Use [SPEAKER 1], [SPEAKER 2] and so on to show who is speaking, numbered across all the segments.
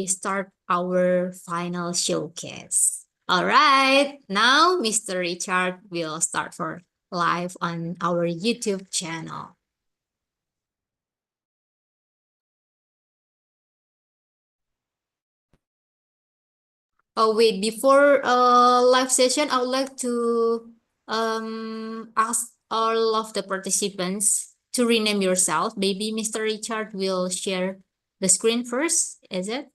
[SPEAKER 1] start our final showcase. All right, now Mr. Richard will start for live on our YouTube channel. Oh wait, before live session, I would like to ask all of the participants to rename yourself. Maybe Mr. Richard will share the screen first, is it?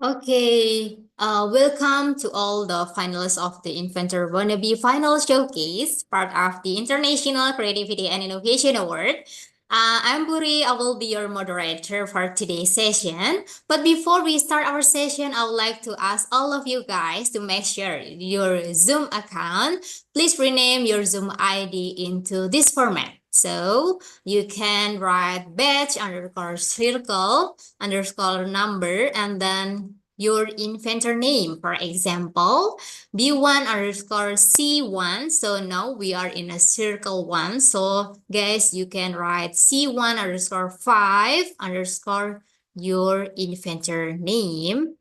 [SPEAKER 1] Okay, welcome to all the finalists of the Inventor Wannabe Final Showcase, part of the International Creativity and Innovation Award. I'm Buri, I will be your moderator for today's session. But before we start our session, I would like to ask all of you guys to make sure your Zoom account, please rename your Zoom ID into this format. So you can write batch underscore circle underscore number and then your inventor name. For example, B1 underscore C1. So now we are in a circle 1. So guys, you can write C1 underscore 5 underscore your inventor name.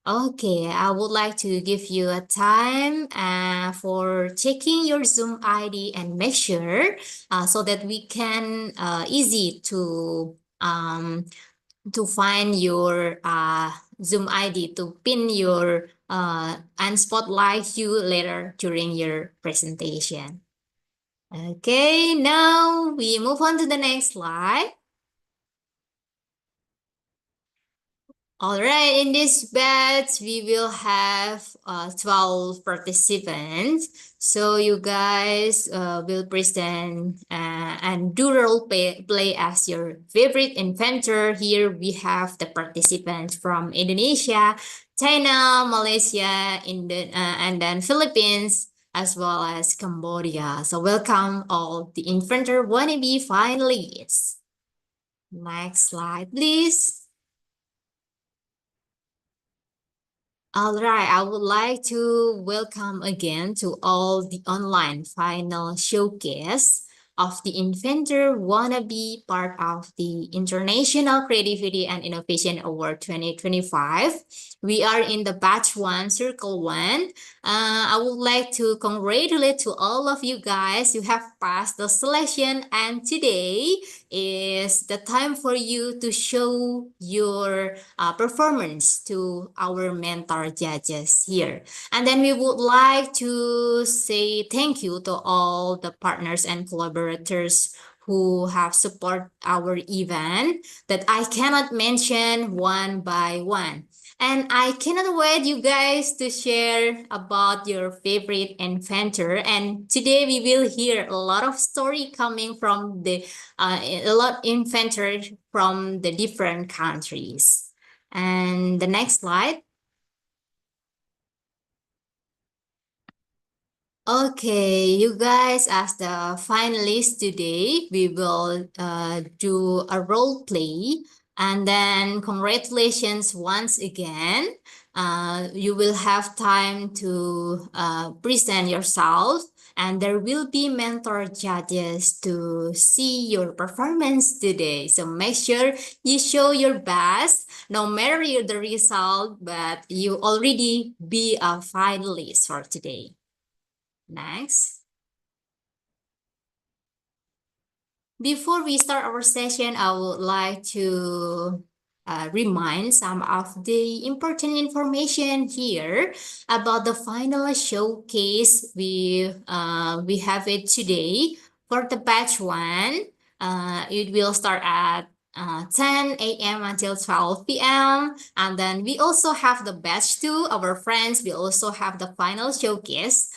[SPEAKER 1] Okay, I would like to give you a time for checking your Zoom ID and make sure so that we can easy to find your Zoom ID to pin your and spotlight you later during your presentation. Okay, now we move on to the next slide. All right, in this batch, we will have 12 participants. So you guys will present and do role play as your favorite inventor. Here we have the participants from Indonesia, China, Malaysia, and then Philippines, as well as Cambodia. So welcome all the Inventor Wannabe finalists. Next slide, please. All right, I would like to welcome again to all the online final showcase of the Inventor Wannabe part of the International Creativity and Innovation Award 2025. We are in the batch 1, circle 1. I would like to congratulate to all of you guys. You have passed the selection, and today is the time for you to show your performance to our mentor judges here. And then we would like to say thank you to all the partners and collaborators who have support our event that I cannot mention one by one. And I cannot wait you guys to share about your favorite inventor. And today we will hear a lot of story coming from a lot inventors from the different countries. And the next slide. Okay, you guys, as the finalists today, we will do a role play, and then congratulations once again. You will have time to present yourself, and there will be mentor judges to see your performance today. So make sure you show your best, no matter the result, but you already be a finalist for today. Next. Before we start our session, I would like to remind some of the important information here about the final showcase. We have it today for the batch 1. It will start at 10 a.m. until 12 p.m. And then we also have the batch 2, our friends. We also have the final showcase.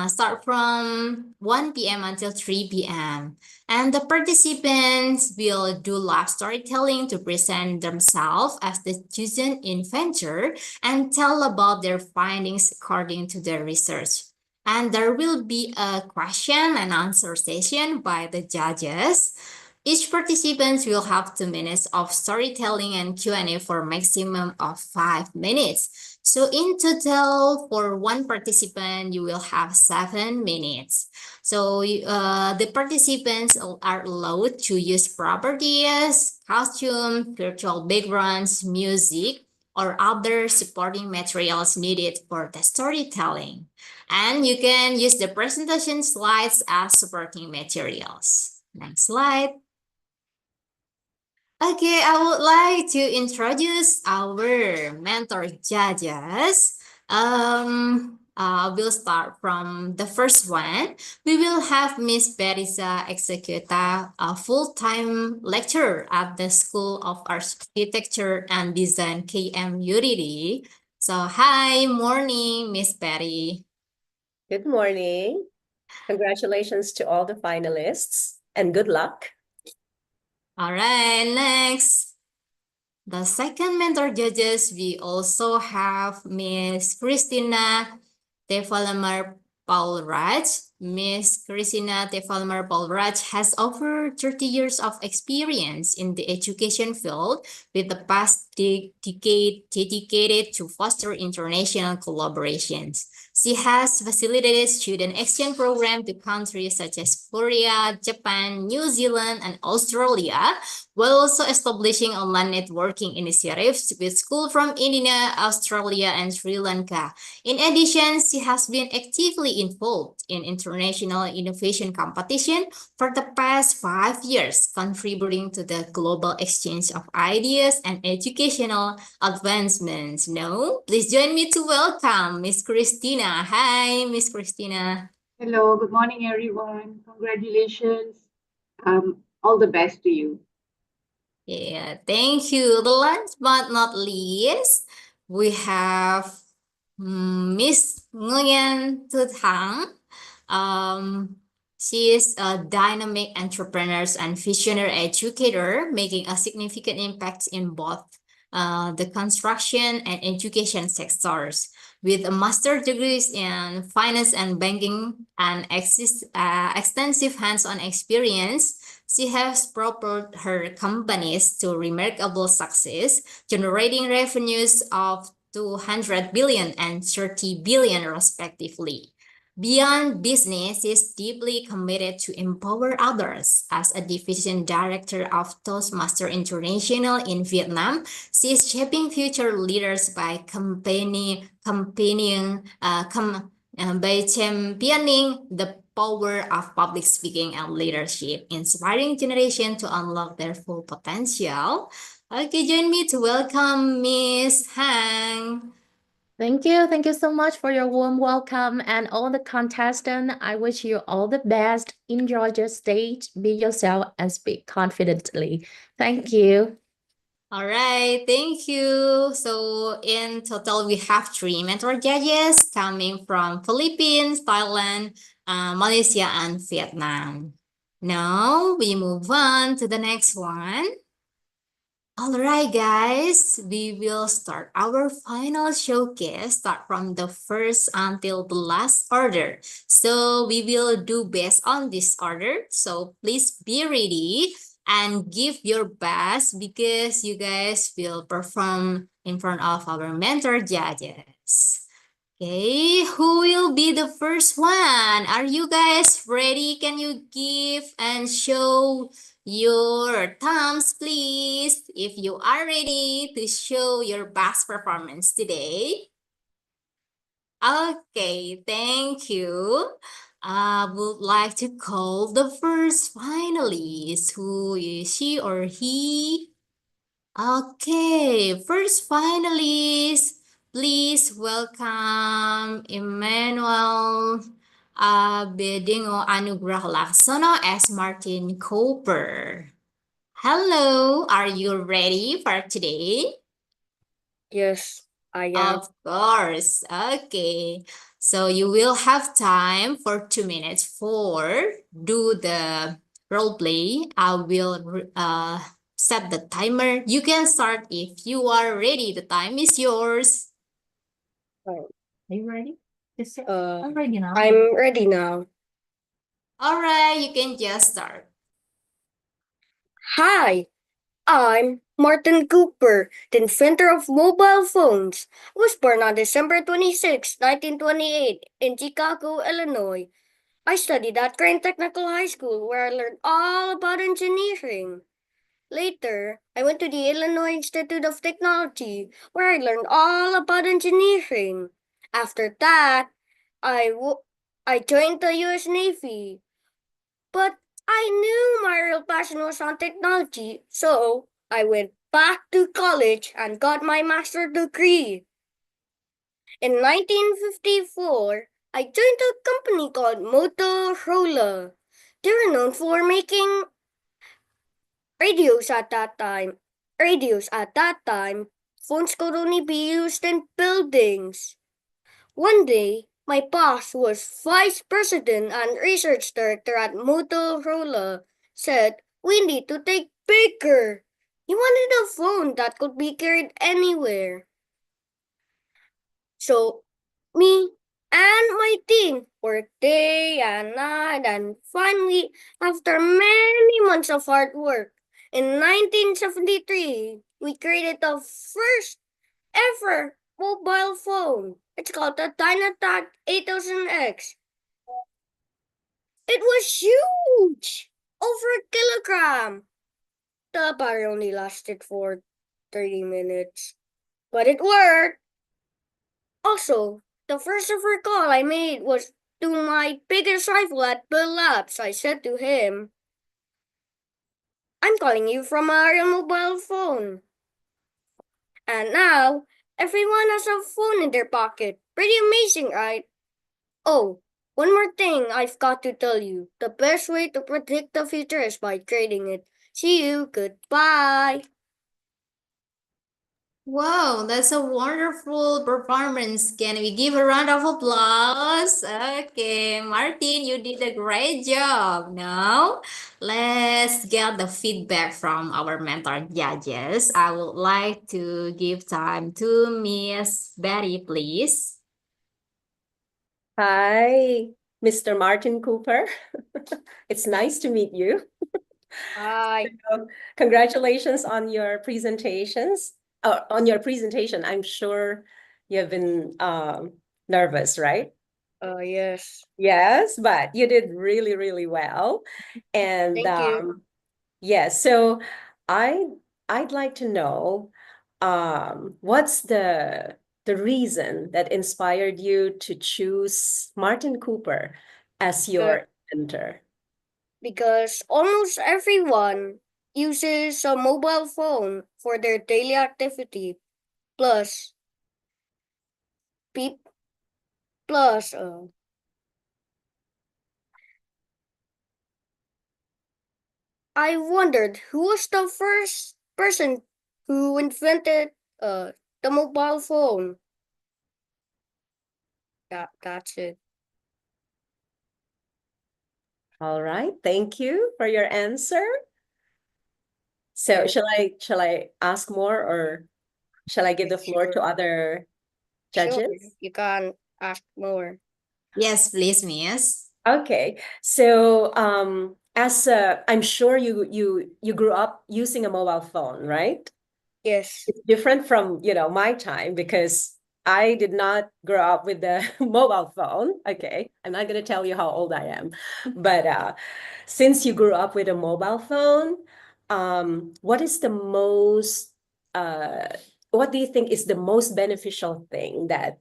[SPEAKER 1] Start from 1 p.m. until 3 p.m. And the participants will do live storytelling to present themselves as the chosen inventor and tell about their findings according to their research. And there will be a question and answer session by the judges. Each participant will have 2 minutes of storytelling and Q&A for maximum of 5 minutes. So in total, for one participant, you will have 7 minutes. So the participants are allowed to use properties, costume, virtual backgrounds, music, or other supporting materials needed for the storytelling. And you can use the presentation slides as supporting materials. Next slide. Okay, I would like to introduce our mentor judges. We'll start from the first one. We will have Miss Berisa Executa, a full-time lecturer at the School of Architecture and Design KM Uridi. So, hi, morning, Miss Berry.
[SPEAKER 2] Good morning. Congratulations to all the finalists and good luck.
[SPEAKER 1] All right, next. The second mentor judges, we also have Miss Christina Tefalmar Paulraj. Miss Christina Tefalmar Paulraj has over 30 years of experience in the education field, with the past decade dedicated to foster international collaborations. She has facilitated student exchange programs to countries such as Korea, Japan, New Zealand, and Australia, while also establishing online networking initiatives with schools from India, Australia, and Sri Lanka. In addition, she has been actively involved in international innovation competition for the past 5 years, contributing to the global exchange of ideas and educational advancements. Now, please join me to welcome Miss Christina. Hi, Miss Christina.
[SPEAKER 3] Hello, good morning, everyone. Congratulations. All the best to you.
[SPEAKER 1] Yeah, thank you. The last but not least, we have Miss Nguyen Thu Thang. She is a dynamic entrepreneur and visionary educator, making a significant impact in both the construction and education sectors. With a master's degrees in finance and banking and extensive hands-on experience, She has propelled her companies to remarkable success, generating revenues of 200 billion and 30 billion respectively. Beyond business, she is deeply committed to empower others. As a division director of Toastmaster International in Vietnam, she is shaping future leaders by by championing the power of public speaking and leadership, inspiring generation to unlock their full potential. Okay, join me to welcome Miss Hang.
[SPEAKER 4] Thank you. Thank you so much for your warm welcome and all the contestants. I wish you all the best. Enjoy your stage, be yourself, and speak confidently. Thank you.
[SPEAKER 1] All right, thank you. So in total, we have 3 mentor judges coming from Philippines, Thailand, Malaysia, and Vietnam. Now we move on to the next one. All right, guys, we will start our final showcase, start from the first until the last order. So we will do based on this order. So please be ready and give your best because you guys will perform in front of our mentor judges. Okay, who will be the first one? Are you guys ready? Can you give and show your thumbs, please, if you are ready to show your best performance today? Okay, thank you. I would like to call the first finalist. Who is she or he? Okay, first finalist, please welcome Emmanuel Bedingo Anugrah Laksono as Martin Cooper. Hello, are you ready for today?
[SPEAKER 2] Yes, I am.
[SPEAKER 1] Of course. Okay. So you will have time for 2 minutes for do the role play. I will set the timer. You can start if you are ready. The time is yours.
[SPEAKER 2] Right.
[SPEAKER 1] Are you ready?
[SPEAKER 2] I'm
[SPEAKER 1] ready now.
[SPEAKER 2] I'm ready now.
[SPEAKER 1] All right, you can just start.
[SPEAKER 2] Hi, I'm Martin Cooper, the inventor of mobile phones. I was born on December 26, 1928, in Chicago, Illinois. I studied at Crane Technical High School, where I learned all about engineering. Later, I went to the Illinois Institute of Technology, where I learned all about engineering. After that, I joined the U.S. Navy, but I knew my real passion was on technology, so I went back to college and got my master's degree. In 1954, I joined a company called Motorola. They were known for making radios at that time. Radios at that time, phones could only be used in buildings. One day, my boss, who was vice president and research director at Motorola, said, "We need to think bigger." He wanted a phone that could be carried anywhere. So, me and my team worked day and night, and finally, after many months of hard work, in 1973, we created the first ever mobile phone. It's called the Dynatac 8000X. It was huge! Over a kilogram! The battery only lasted for 30 minutes. But it worked! Also, the first ever call I made was to my biggest rival at Bell Labs. I said to him, "I'm calling you from a real mobile phone." And now, everyone has a phone in their pocket. Pretty amazing, right? Oh, one more thing I've got to tell you. The best way to predict the future is by creating it. See you. Goodbye.
[SPEAKER 1] Wow, that's a wonderful performance. Can we give a round of applause? Okay, Martin, you did a great job. Now, let's get the feedback from our mentor judges. I would like to give time to Miss Betty, please.
[SPEAKER 5] Hi, Mr. Martin Cooper. It's nice to meet you.
[SPEAKER 2] Hi.
[SPEAKER 5] Congratulations on your presentations. On your presentation, I'm sure you've been nervous, right?
[SPEAKER 2] Yes.
[SPEAKER 5] Yes, but you did really, really well. And
[SPEAKER 2] Thank you.
[SPEAKER 5] yes, so I I'd like to know what's the reason that inspired you to choose Martin Cooper as
[SPEAKER 2] Because,
[SPEAKER 5] your mentor?
[SPEAKER 2] because almost everyone uses a mobile phone for their daily activity. Plus, peop, plus, I wondered who was the first person who invented the mobile phone. That's it.
[SPEAKER 5] All right, thank you for your answer. So
[SPEAKER 2] Yes.
[SPEAKER 5] shall I ask more, or shall I give the floor to
[SPEAKER 2] Sure.
[SPEAKER 5] other
[SPEAKER 2] Sure.
[SPEAKER 5] judges?
[SPEAKER 2] You can ask more.
[SPEAKER 1] Yes, please, Miss.
[SPEAKER 5] Okay, so I'm sure you grew up using a mobile phone, right?
[SPEAKER 2] Yes.
[SPEAKER 5] It's different from, my time, because I did not grow up with the mobile phone. Okay, I'm not going to tell you how old I am, but since you grew up with a mobile phone, what is the most what do you think is the most beneficial thing that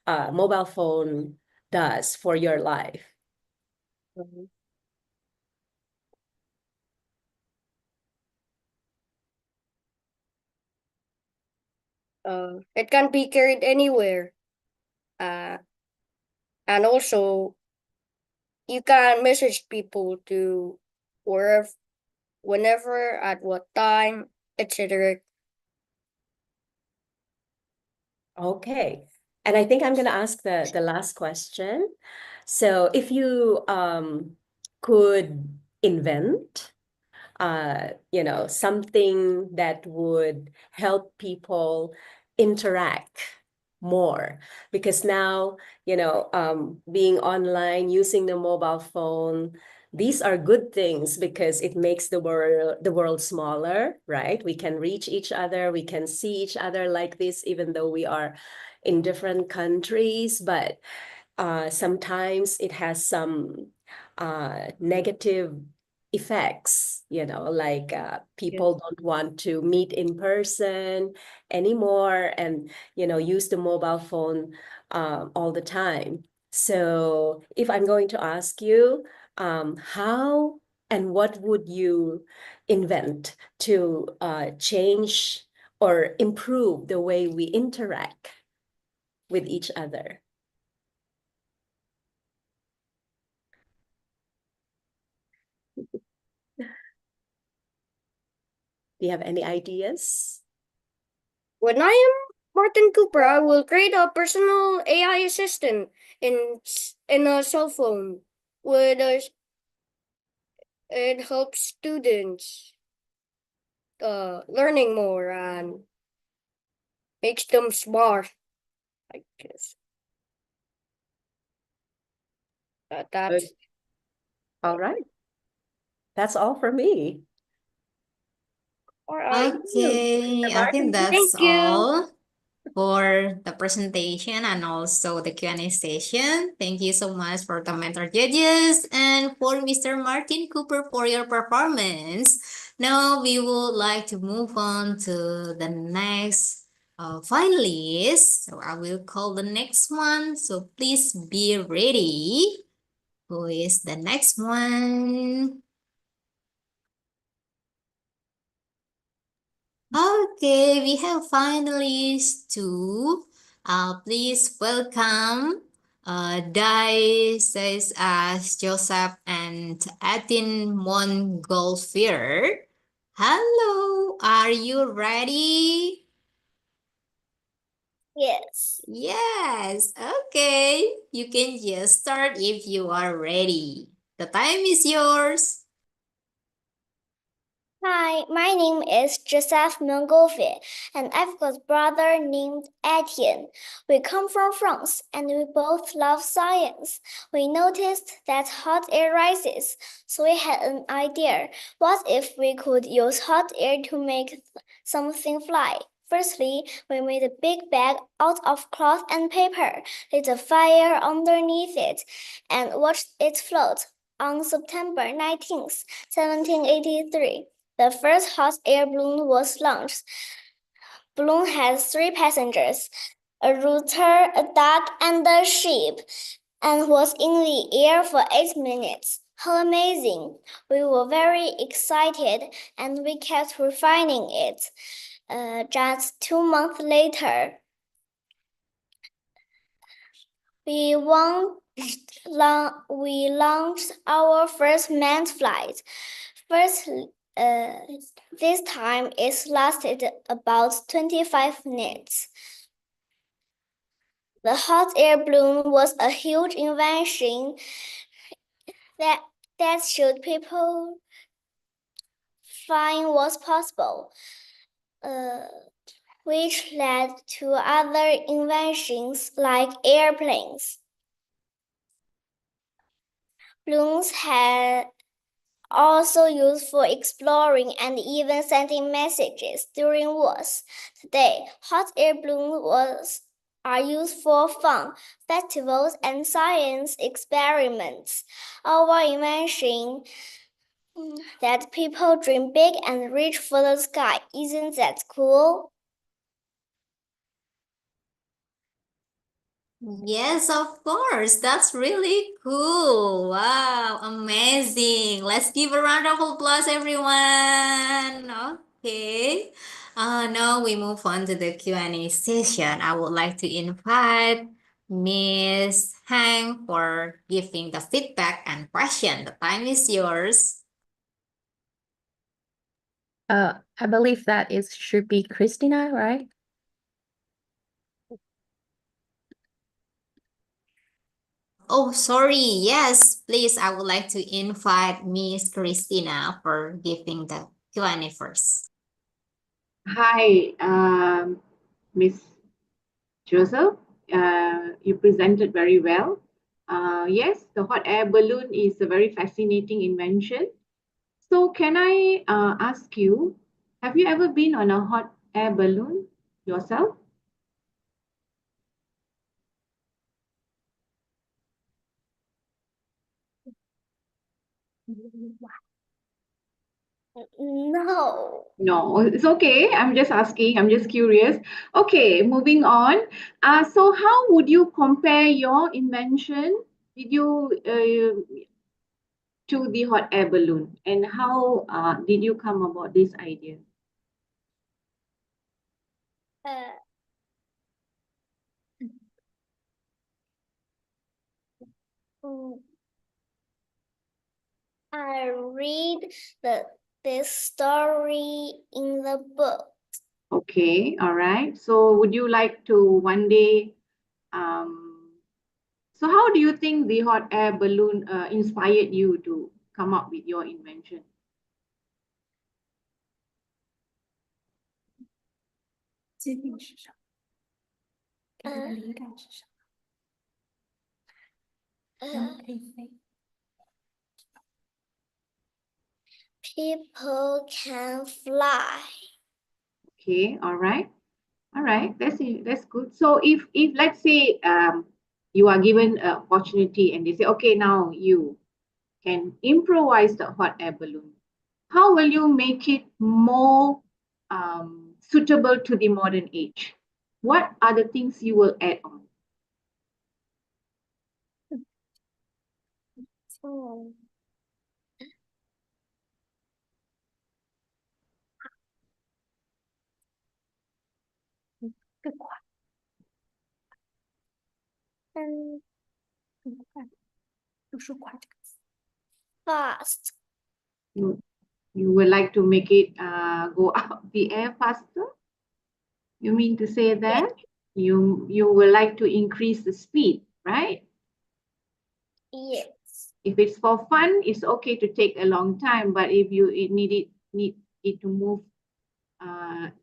[SPEAKER 5] mobile phone does for your life?
[SPEAKER 2] Mhm. It can be carried anywhere. Uh, and also you can message people to wherever, whenever, at what time, etc.
[SPEAKER 5] Okay. And I think I'm going to ask the last question. So if you could invent something that would help people interact more, because now, being online, using the mobile phone, these are good things because it makes the world smaller, right? We can reach each other, we can see each other like this, even though we are in different countries, but sometimes it has some negative effects, like
[SPEAKER 2] Yes.
[SPEAKER 5] people don't want to meet in person anymore, and use the mobile phone all the time. So if I'm going to ask you, how and what would you invent to change or improve the way we interact with each other? Do you have any ideas?
[SPEAKER 2] When I am Martin Cooper, I will create a personal AI assistant in a cell phone. With it helps students learning more and makes them smart. I guess that's
[SPEAKER 5] All right. That's all for me.
[SPEAKER 2] all right.
[SPEAKER 1] Okay, I think
[SPEAKER 5] Martin.
[SPEAKER 2] Thank
[SPEAKER 1] that's
[SPEAKER 2] you.
[SPEAKER 1] all for the presentation and also the Q&A session. Thank you so much for the mentor judges and for Mr. Martin Cooper for your performance. Now we would like to move on to the next finalist. So I will call the next one. So please be ready. Who is the next one? Okay, we have finalists too. Please welcome Dai says as Joseph and Atin Montgolfier. Hello, are you ready?
[SPEAKER 2] Yes.
[SPEAKER 1] Yes, okay. You can just start if you are ready. The time is yours.
[SPEAKER 6] Hi, my name is Joseph Montgolfier, and I've got a brother named Etienne. We come from France, and we both love science. We noticed that hot air rises, so we had an idea. What if we could use hot air to make something fly? Firstly, we made a big bag out of cloth and paper, lit a fire underneath it, and watched it float. On September 19th, 1783, the first hot air balloon was launched. Balloon had 3 passengers, a rooter, a duck, and a sheep, and was in the air for 8 minutes. How amazing! We were very excited, and we kept refining it. Just 2 months later, we launched our first manned flight. This time it lasted about 25 minutes. The hot air balloon was a huge invention that showed people flying was possible, which led to other inventions like airplanes. Balloons had also used for exploring and even sending messages during wars. Today, hot air balloons are used for fun, festivals, and science experiments. Our invention that people dream big and reach for the sky. Isn't that cool?
[SPEAKER 1] Yes, of course. That's really cool. Wow, amazing. Let's give a round of applause, everyone. Okay. Now we move on to the Q&A session. I would like to invite Miss Hang for giving the feedback and question. The time is yours.
[SPEAKER 4] I believe that it should be Christina, right?
[SPEAKER 1] Oh, sorry. Yes, please. I would like to invite Miss Christina for giving the Q&A first.
[SPEAKER 3] Hi, Miss Joseph. You presented very well. Yes, the hot air balloon is a very fascinating invention. So, can I ask you, have you ever been on a hot air balloon yourself?
[SPEAKER 6] No.
[SPEAKER 3] No, it's okay. I'm just asking. I'm just curious. Okay, moving on. So how would you compare your invention? Did you to the hot air balloon, and how did you come about this idea?
[SPEAKER 6] I read this story in the book.
[SPEAKER 3] Okay, all right. So would you like to one day so how do you think the hot air balloon inspired you to come up with your invention?
[SPEAKER 6] People can fly.
[SPEAKER 3] Okay, all right. All right, that's it. That's good. So if let's say you are given an opportunity and they say, okay, now you can improvise the hot air balloon, how will you make it more suitable to the modern age? What are the things you will add on?
[SPEAKER 6] And fast.
[SPEAKER 3] You would like to make it go up the air faster? You mean to say that you would like to increase the speed, right?
[SPEAKER 6] Yes.
[SPEAKER 3] If it's for fun, it's okay to take a long time, but if you need it to move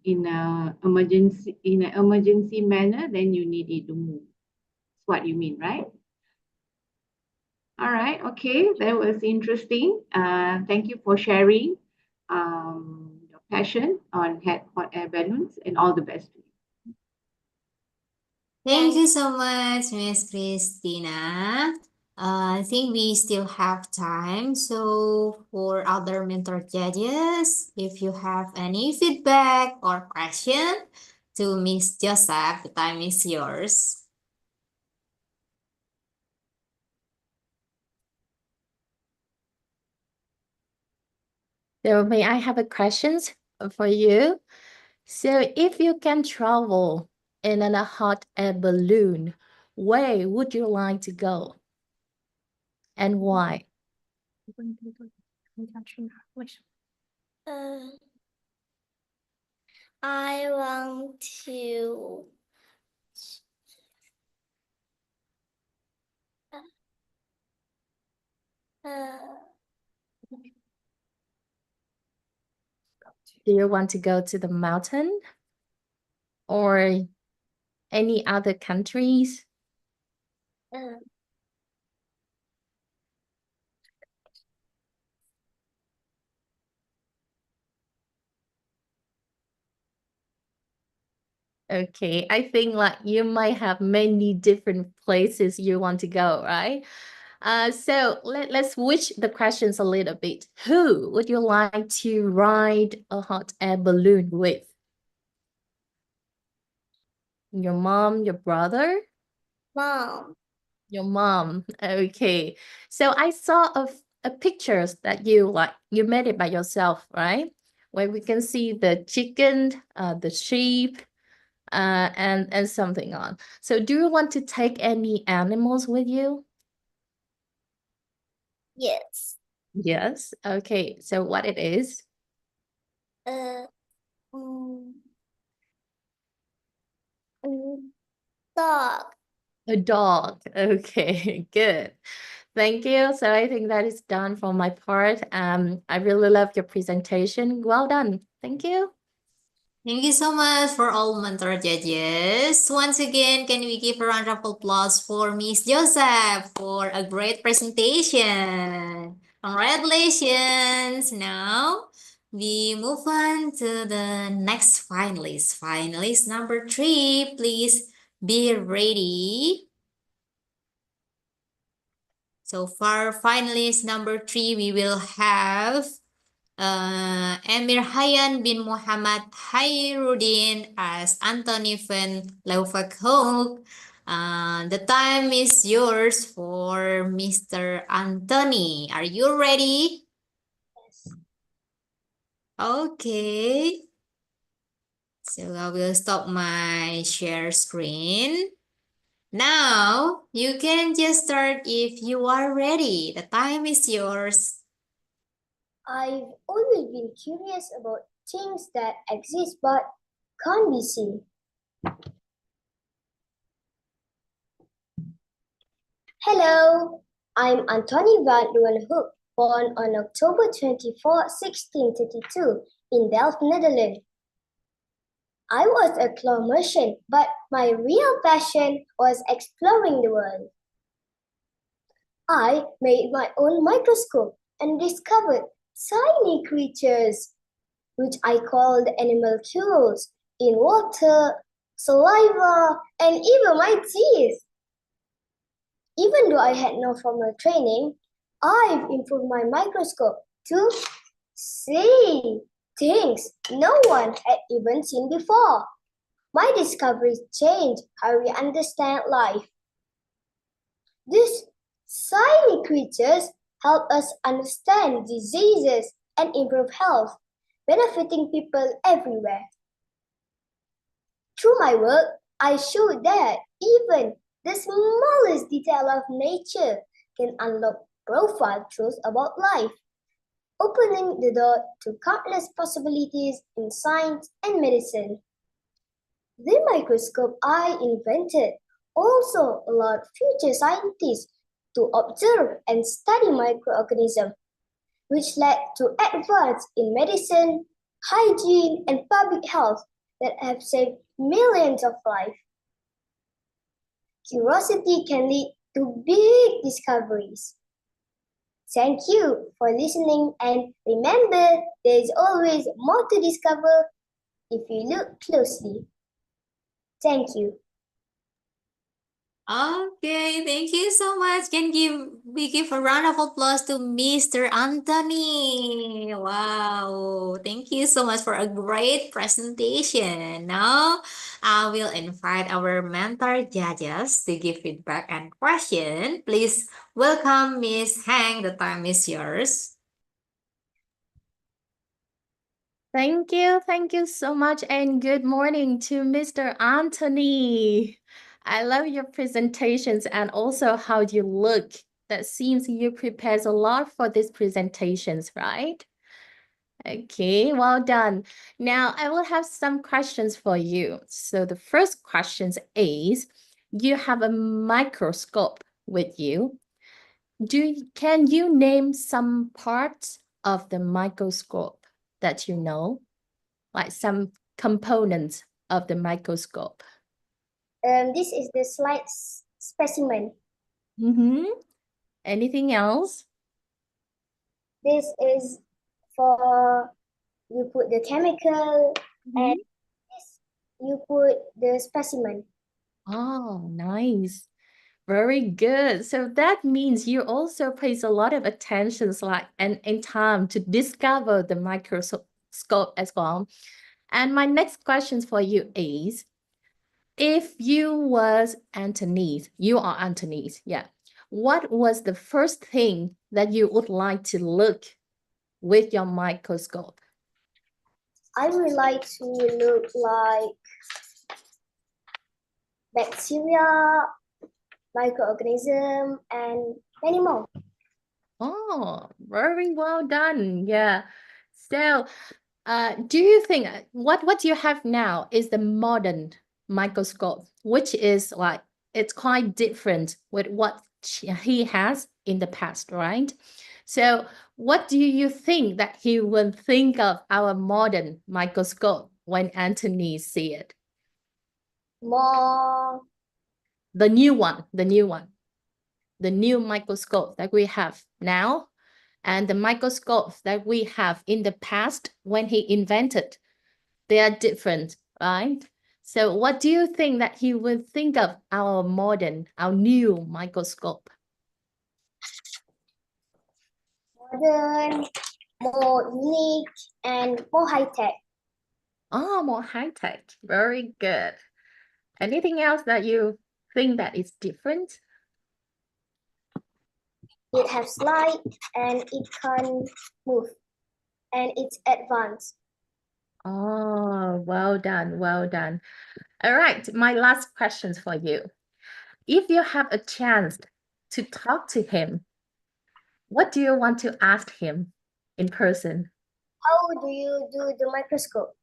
[SPEAKER 3] in an emergency manner, then you need it to move. That's what you mean, right? All right, okay, that was interesting. Thank you for sharing your passion on hot air balloons, and all the best to you.
[SPEAKER 1] Thank you so much, Miss Christina. I think we still have time. So for other mentor judges, if you have any feedback or question to Miss Joseph, the time is yours.
[SPEAKER 4] So may I have a questions for you? So if you can travel in a hot air balloon, where would you like to go? And why?
[SPEAKER 6] I want to
[SPEAKER 4] Do you want to go to the mountain or any other countries? Okay, I think like you might have many different places you want to go, right? So let's switch the questions a little bit. Who would you like to ride a hot air balloon with? Your mom, your brother?
[SPEAKER 6] Mom.
[SPEAKER 4] Your mom. Okay. So I saw a pictures that you made it by yourself, right? Where we can see the chicken, the sheep, and something on. So do you want to take any animals with you?
[SPEAKER 6] Yes.
[SPEAKER 4] Yes. Okay. So what it is?
[SPEAKER 6] Mm, Dog.
[SPEAKER 4] A dog. Okay, good. Thank you. So I think that is done for my part. I really love your presentation. Well done. Thank you.
[SPEAKER 1] Thank you so much for all mentor judges. Once again, can we give a round of applause for Miss Joseph for a great presentation? Congratulations. Now we move on to the next finalist. Finalist number 3, please be ready. So for finalist number 3, we will have Emir Hayyan bin Muhammad Hairudin as Anthony van Leeuwenhoek. The time is yours for Mr. Anthony. Are you ready?
[SPEAKER 6] Yes.
[SPEAKER 1] Okay. So I will stop my share screen. Now you can just start if you are ready. The time is yours.
[SPEAKER 6] I've always been curious about things that exist but can't be seen. Hello, I'm Anthony van Leeuwenhoek, born on October 24, 1632 in Delft, Netherlands. I was a claw merchant, but my real passion was exploring the world. I made my own microscope and discovered tiny creatures, which I called animalcules, in water, saliva, and even my teeth. Even though I had no formal training, I've improved my microscope to see things no one had even seen before. My discoveries changed how we understand life. These tiny creatures help us understand diseases and improve health, benefiting people everywhere. Through my work, I showed that even the smallest detail of nature can unlock profound truths about life, opening the door to countless possibilities in science and medicine. The microscope I invented also allowed future scientists to observe and study microorganisms, which led to advances in medicine, hygiene, and public health that have saved millions of lives. Curiosity can lead to big discoveries. Thank you for listening, and remember, there is always more to discover if you look closely. Thank you.
[SPEAKER 1] Okay, thank you so much. We give a round of applause to Mr. Anthony. Wow, thank you so much for a great presentation. Now, I will invite our mentor judges to give feedback and question. Please welcome Miss Hang. The time is yours.
[SPEAKER 4] Thank you so much, and good morning to Mr. Anthony. I love your presentations and also how you look. That seems you prepared a lot for these presentations, right? Okay, well done. Now I will have some questions for you. So the first question is, you have a microscope with you. Can you name some parts of the microscope that you know? Like some components of the microscope.
[SPEAKER 6] This is the slide specimen.
[SPEAKER 4] Anything else?
[SPEAKER 6] This is for you put the chemical and this you put the specimen.
[SPEAKER 4] Oh, nice. Very good. So that means you also pays a lot of attention and time to discover the microscope as well. And my next question for you is, if you was Anthony's, you are Anthony's, yeah. What was the first thing that you would like to look with your microscope?
[SPEAKER 6] I would like to look like bacteria, microorganism, and many more.
[SPEAKER 4] Oh, very well done. Yeah. So, do you think what you have now is the modern microscope, which is like it's quite different with what he has in the past, right? So, what do you think that he will think of our modern microscope when Anthony see it?
[SPEAKER 6] More
[SPEAKER 4] The new one, the new microscope that we have now, and the microscopes that we have in the past when he invented, they are different, right? So what do you think that he would think of our new microscope?
[SPEAKER 6] modern, more unique, and more high-tech.
[SPEAKER 4] Oh, more high-tech. Very good. Anything else that you think that is different?
[SPEAKER 6] It has light and it can move, and it's advanced.
[SPEAKER 4] Oh, well done, well done. All right, my last questions for you. If you have a chance to talk to him, what do you want to ask him in person?
[SPEAKER 6] How do you do the microscope?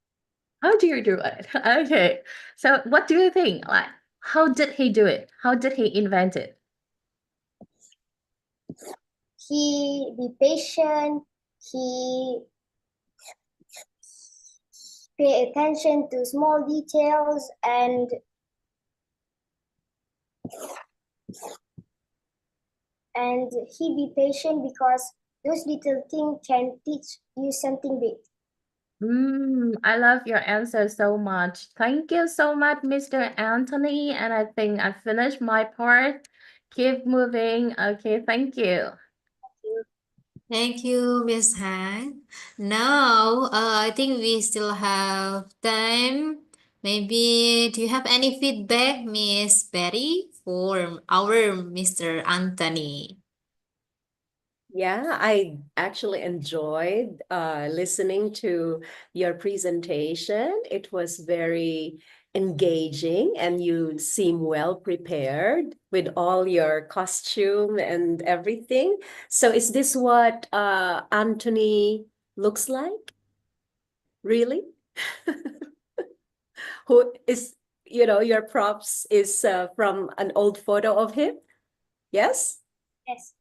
[SPEAKER 4] How do you do it? Okay. So what do you think? Like, how did he do it? How did he invent it?
[SPEAKER 6] He be patient. He pay attention to small details and he be patient because those little things can teach you something big.
[SPEAKER 4] I love your answer so much. Thank you so much, Mr. Anthony. And I think I finished my part. Keep moving. Okay, thank you.
[SPEAKER 1] Thank you, Miss Han. Now, I think we still have time. Maybe, do you have any feedback, Miss Betty, for our Mr. Anthony?
[SPEAKER 5] Yeah, I actually enjoyed listening to your presentation. It was very engaging and you seem well prepared with all your costume and everything. So is this what Anthony looks like? Really? Who is, your props is from an old photo of him? Yes?
[SPEAKER 6] Yes.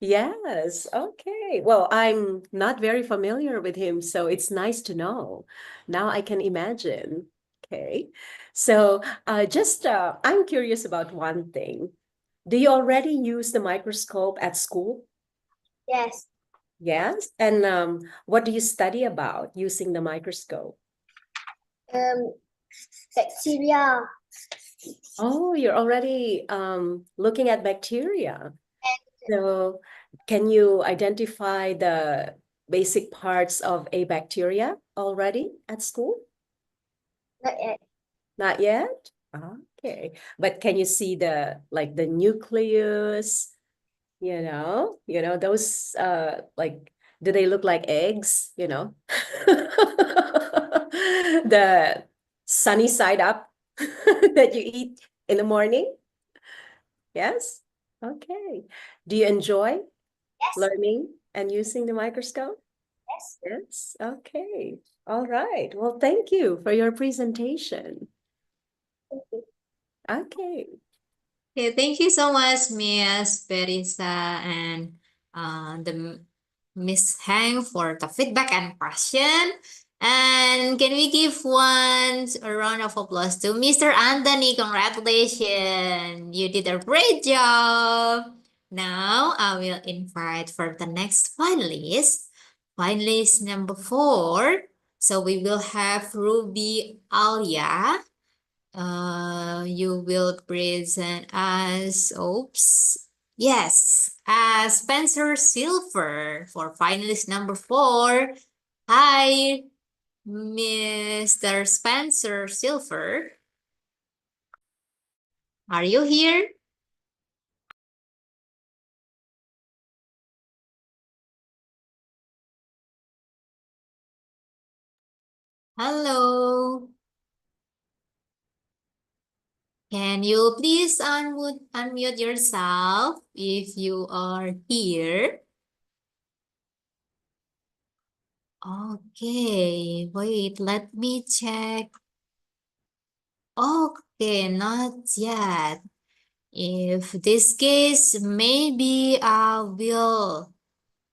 [SPEAKER 5] Yes, okay. Well, I'm not very familiar with him, so it's nice to know. Now I can imagine. Okay. So, I'm curious about one thing. Do you already use the microscope at school?
[SPEAKER 6] Yes.
[SPEAKER 5] Yes. And what do you study about using the microscope?
[SPEAKER 6] Bacteria.
[SPEAKER 5] Oh, you're already looking at bacteria. So, can you identify the basic parts of a bacteria already at school?
[SPEAKER 6] Not yet.
[SPEAKER 5] Not yet? Okay. But can you see the nucleus, those do they look like eggs, The sunny side up that you eat in the morning? Yes? Okay. Do you enjoy
[SPEAKER 6] Yes.
[SPEAKER 5] learning and using the microscope?
[SPEAKER 6] Yes.
[SPEAKER 5] Yes. Okay. All right. Well, thank you for your presentation.
[SPEAKER 6] Thank you.
[SPEAKER 5] Okay.
[SPEAKER 1] Okay, thank you so much, Miss Berisa and the Miss Hang for the feedback and question. And can we give a round of applause to Mr. Anthony? Congratulations! You did a great job. Now I will invite for the next finalist. Finalist number 4. So we will have Ruby Alia. You will present as, as Spencer Silver for finalist number 4. Hi, Mr. Spencer Silver. Are you here? Hello. Can you please unmute yourself if you are here? Okay, wait, let me check. Okay, not yet. If this case, maybe I will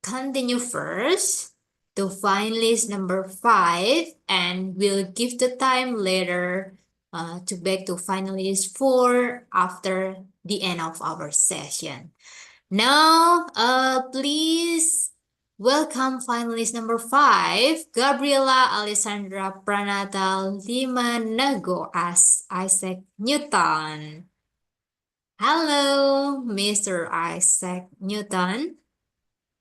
[SPEAKER 1] continue first to finalist number 5 and we'll give the time later to back to finalist 4 after the end of our session. Now, please welcome finalist number 5, Gabriela Alessandra Pranata Limanago as Isaac Newton. Hello, Mr. Isaac Newton.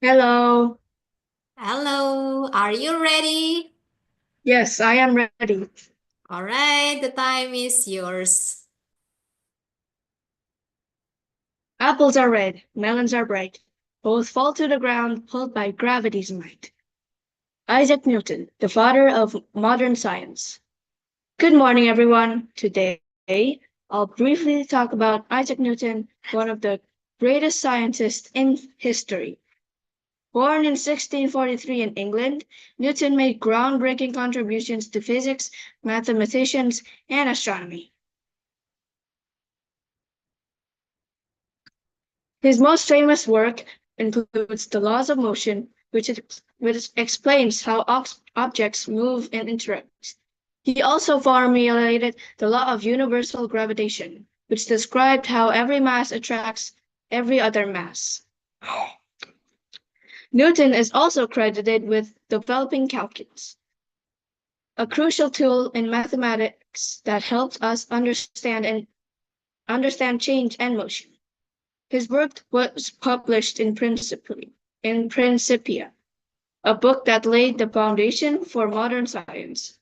[SPEAKER 7] Hello.
[SPEAKER 1] Hello, are you ready?
[SPEAKER 7] Yes, I am ready.
[SPEAKER 1] All right, the time is yours.
[SPEAKER 7] Apples are red, melons are bright. Both fall to the ground, pulled by gravity's might. Isaac Newton, the father of modern science. Good morning, everyone. Today, I'll briefly talk about Isaac Newton, one of the greatest scientists in history. Born in 1643 in England, Newton made groundbreaking contributions to physics, mathematicians, and astronomy. His most famous work includes the laws of motion, which explains how objects move and interact. He also formulated the law of universal gravitation, which described how every mass attracts every other mass. Newton is also credited with developing calculus, a crucial tool in mathematics that helps us understand change and motion. His work was published in Principia, a book that laid the foundation for modern science.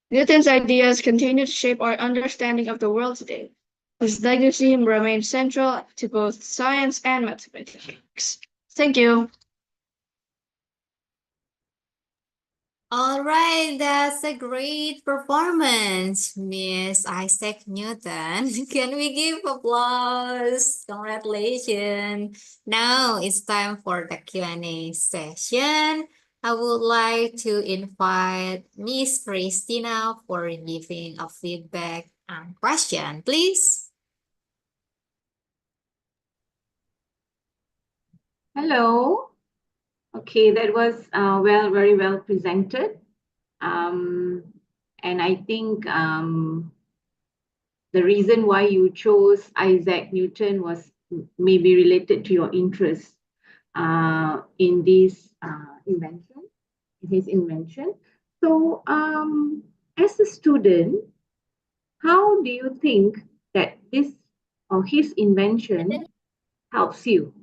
[SPEAKER 7] Newton's ideas continue to shape our understanding of the world today. His legacy remains central to both science and mathematics. Thank you.
[SPEAKER 1] All right, that's a great performance, Miss Isaac Newton. Can we give applause? Congratulations. Now it's time for the Q&A session. I would like to invite Miss Christina for giving a feedback and question, please.
[SPEAKER 3] Hello. Okay, that was very well presented. And I think the reason why you chose Isaac Newton was maybe related to your interest in this invention, his invention. So, as a student, how do you think that this or his invention helps you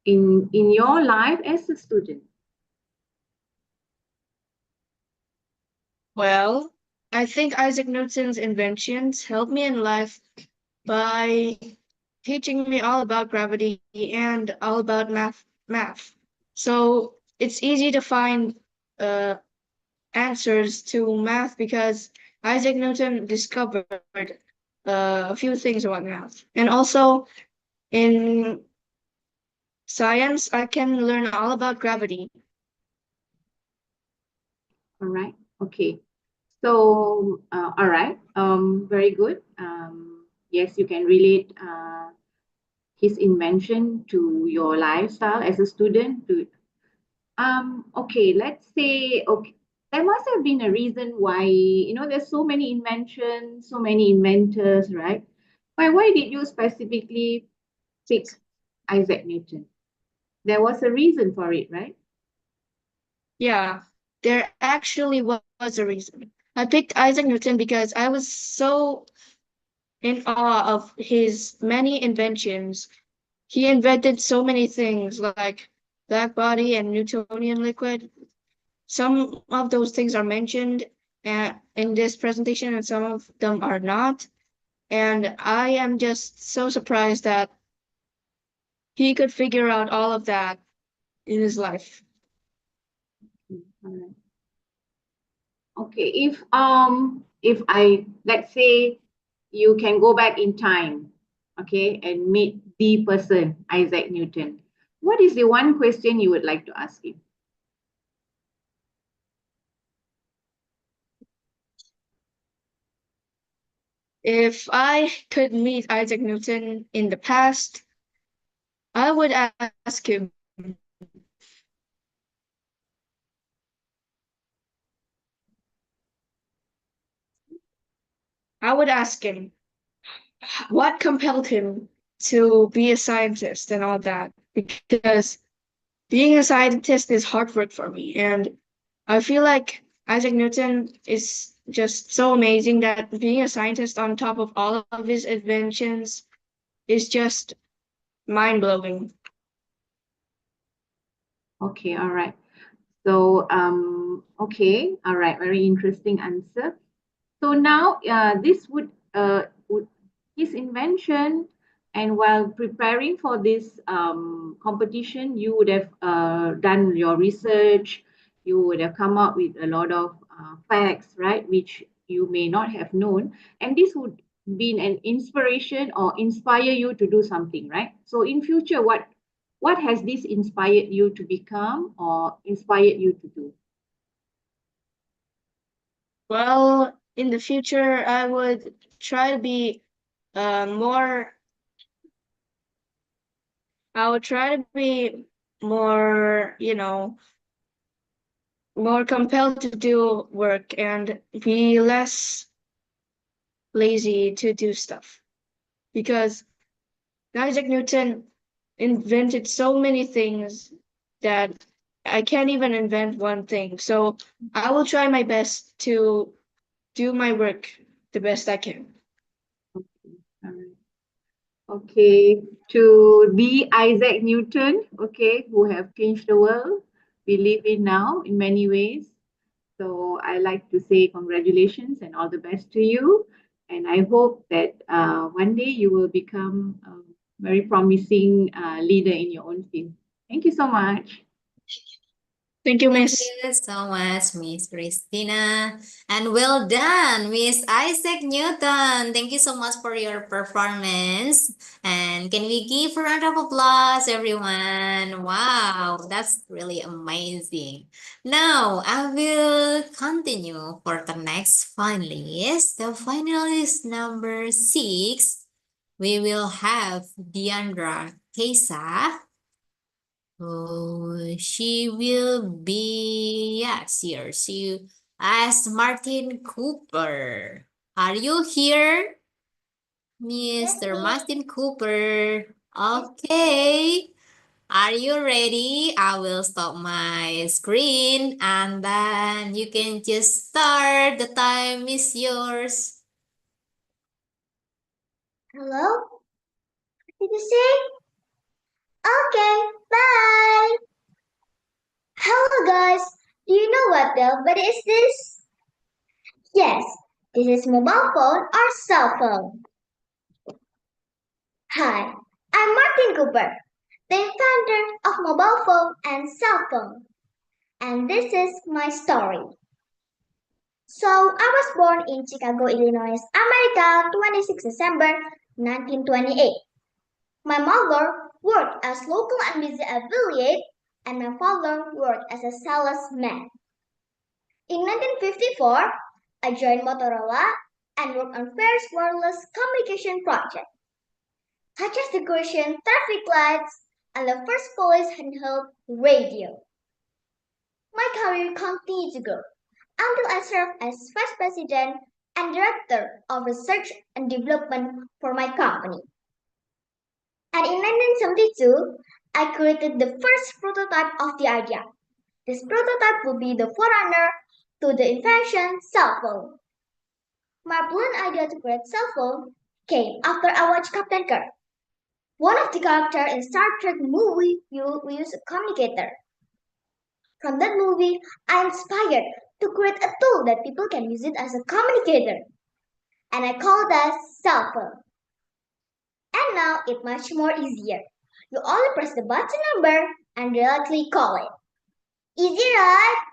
[SPEAKER 3] in your life as a student?
[SPEAKER 7] Well, I think Isaac Newton's inventions helped me in life by teaching me all about gravity and all about math. So it's easy to find answers to math because Isaac Newton discovered a few things about math. And also in science, I can learn all about gravity.
[SPEAKER 3] All right. Okay. So, all right. Very good. Yes, you can relate his invention to your lifestyle as a student. Okay, let's say, okay, there must have been a reason why, there's so many inventions, so many inventors, right? Why did you specifically pick Isaac Newton? There was a reason for it, right?
[SPEAKER 7] Yeah, there actually was a reason. I picked Isaac Newton because I was so in awe of his many inventions. He invented so many things like black body and Newtonian liquid. Some of those things are mentioned in this presentation and some of them are not. And I am just so surprised that he could figure out all of that in his life.
[SPEAKER 3] All right. Okay, if I, let's say you can go back in time, okay, and meet the person, Isaac Newton, what is the one question you would like to ask him?
[SPEAKER 7] If I could meet Isaac Newton in the past, I would ask him, I would ask him what compelled him to be a scientist and all that, because being a scientist is hard work for me. And I feel like Isaac Newton is just so amazing that being a scientist on top of all of his inventions is just mind blowing.
[SPEAKER 3] Okay, all right. So, okay, all right, very interesting answer. So now, this would his invention, and while preparing for this competition, you would have done your research. You would have come up with a lot of facts, right, which you may not have known, and this would be an inspiration or inspire you to do something, right? So in future, what has this inspired you to become or inspired you to do?
[SPEAKER 7] Well, in the future, I would try to be more, I would try to be more, more compelled to do work and be less lazy to do stuff. Because Isaac Newton invented so many things that I can't even invent one thing. So I will try my best to do my work the best I can.
[SPEAKER 3] Okay, all right. Okay, to the Isaac Newton, okay, who have changed the world we live in now in many ways. So I like to say congratulations and all the best to you. And I hope that one day you will become a very promising leader in your own field. Thank you so much.
[SPEAKER 7] Thank you,
[SPEAKER 1] Thank
[SPEAKER 7] Miss.
[SPEAKER 1] you so much, Miss Christina. And well done, Miss Isaac Newton. Thank you so much for your performance. And can we give a round of applause, everyone? Wow, that's really amazing. Now, I will continue for the next finalist. The finalist number 6, we will have Diandra Kesa. Oh, she will be, yes, here. She as Martin Cooper. Are you here, Mr. Martin Cooper? Okay. Are you ready? I will stop my screen and then you can just start. The time is yours.
[SPEAKER 6] Hello? What did you say? Okay, bye. Hello guys. Do you know what the alphabet is this? Yes, this is mobile phone or cell phone. Hi, I'm Martin Cooper, the inventor of mobile phone and cell phone. And this is my story. So, I was born in Chicago, Illinois, America, 26 December 1928. My mother worked as local NBC affiliate and my father worked as a salesman. In 1954, I joined Motorola and worked on various wireless communication projects, such as decoration, traffic lights, and the first police handheld radio. My career continued to grow until I served as vice president and director of research and development for my company. And in 1972, I created the first prototype of the idea. This prototype will be the forerunner to the invention cell phone. My brilliant idea to create cell phone came after I watched Captain Kirk. One of the characters in Star Trek movie we use a communicator. From that movie, I inspired to create a tool that people can use it as a communicator. And I call that cell phone. And now it's much more easier. You only press the button number and directly call it. Easy, right?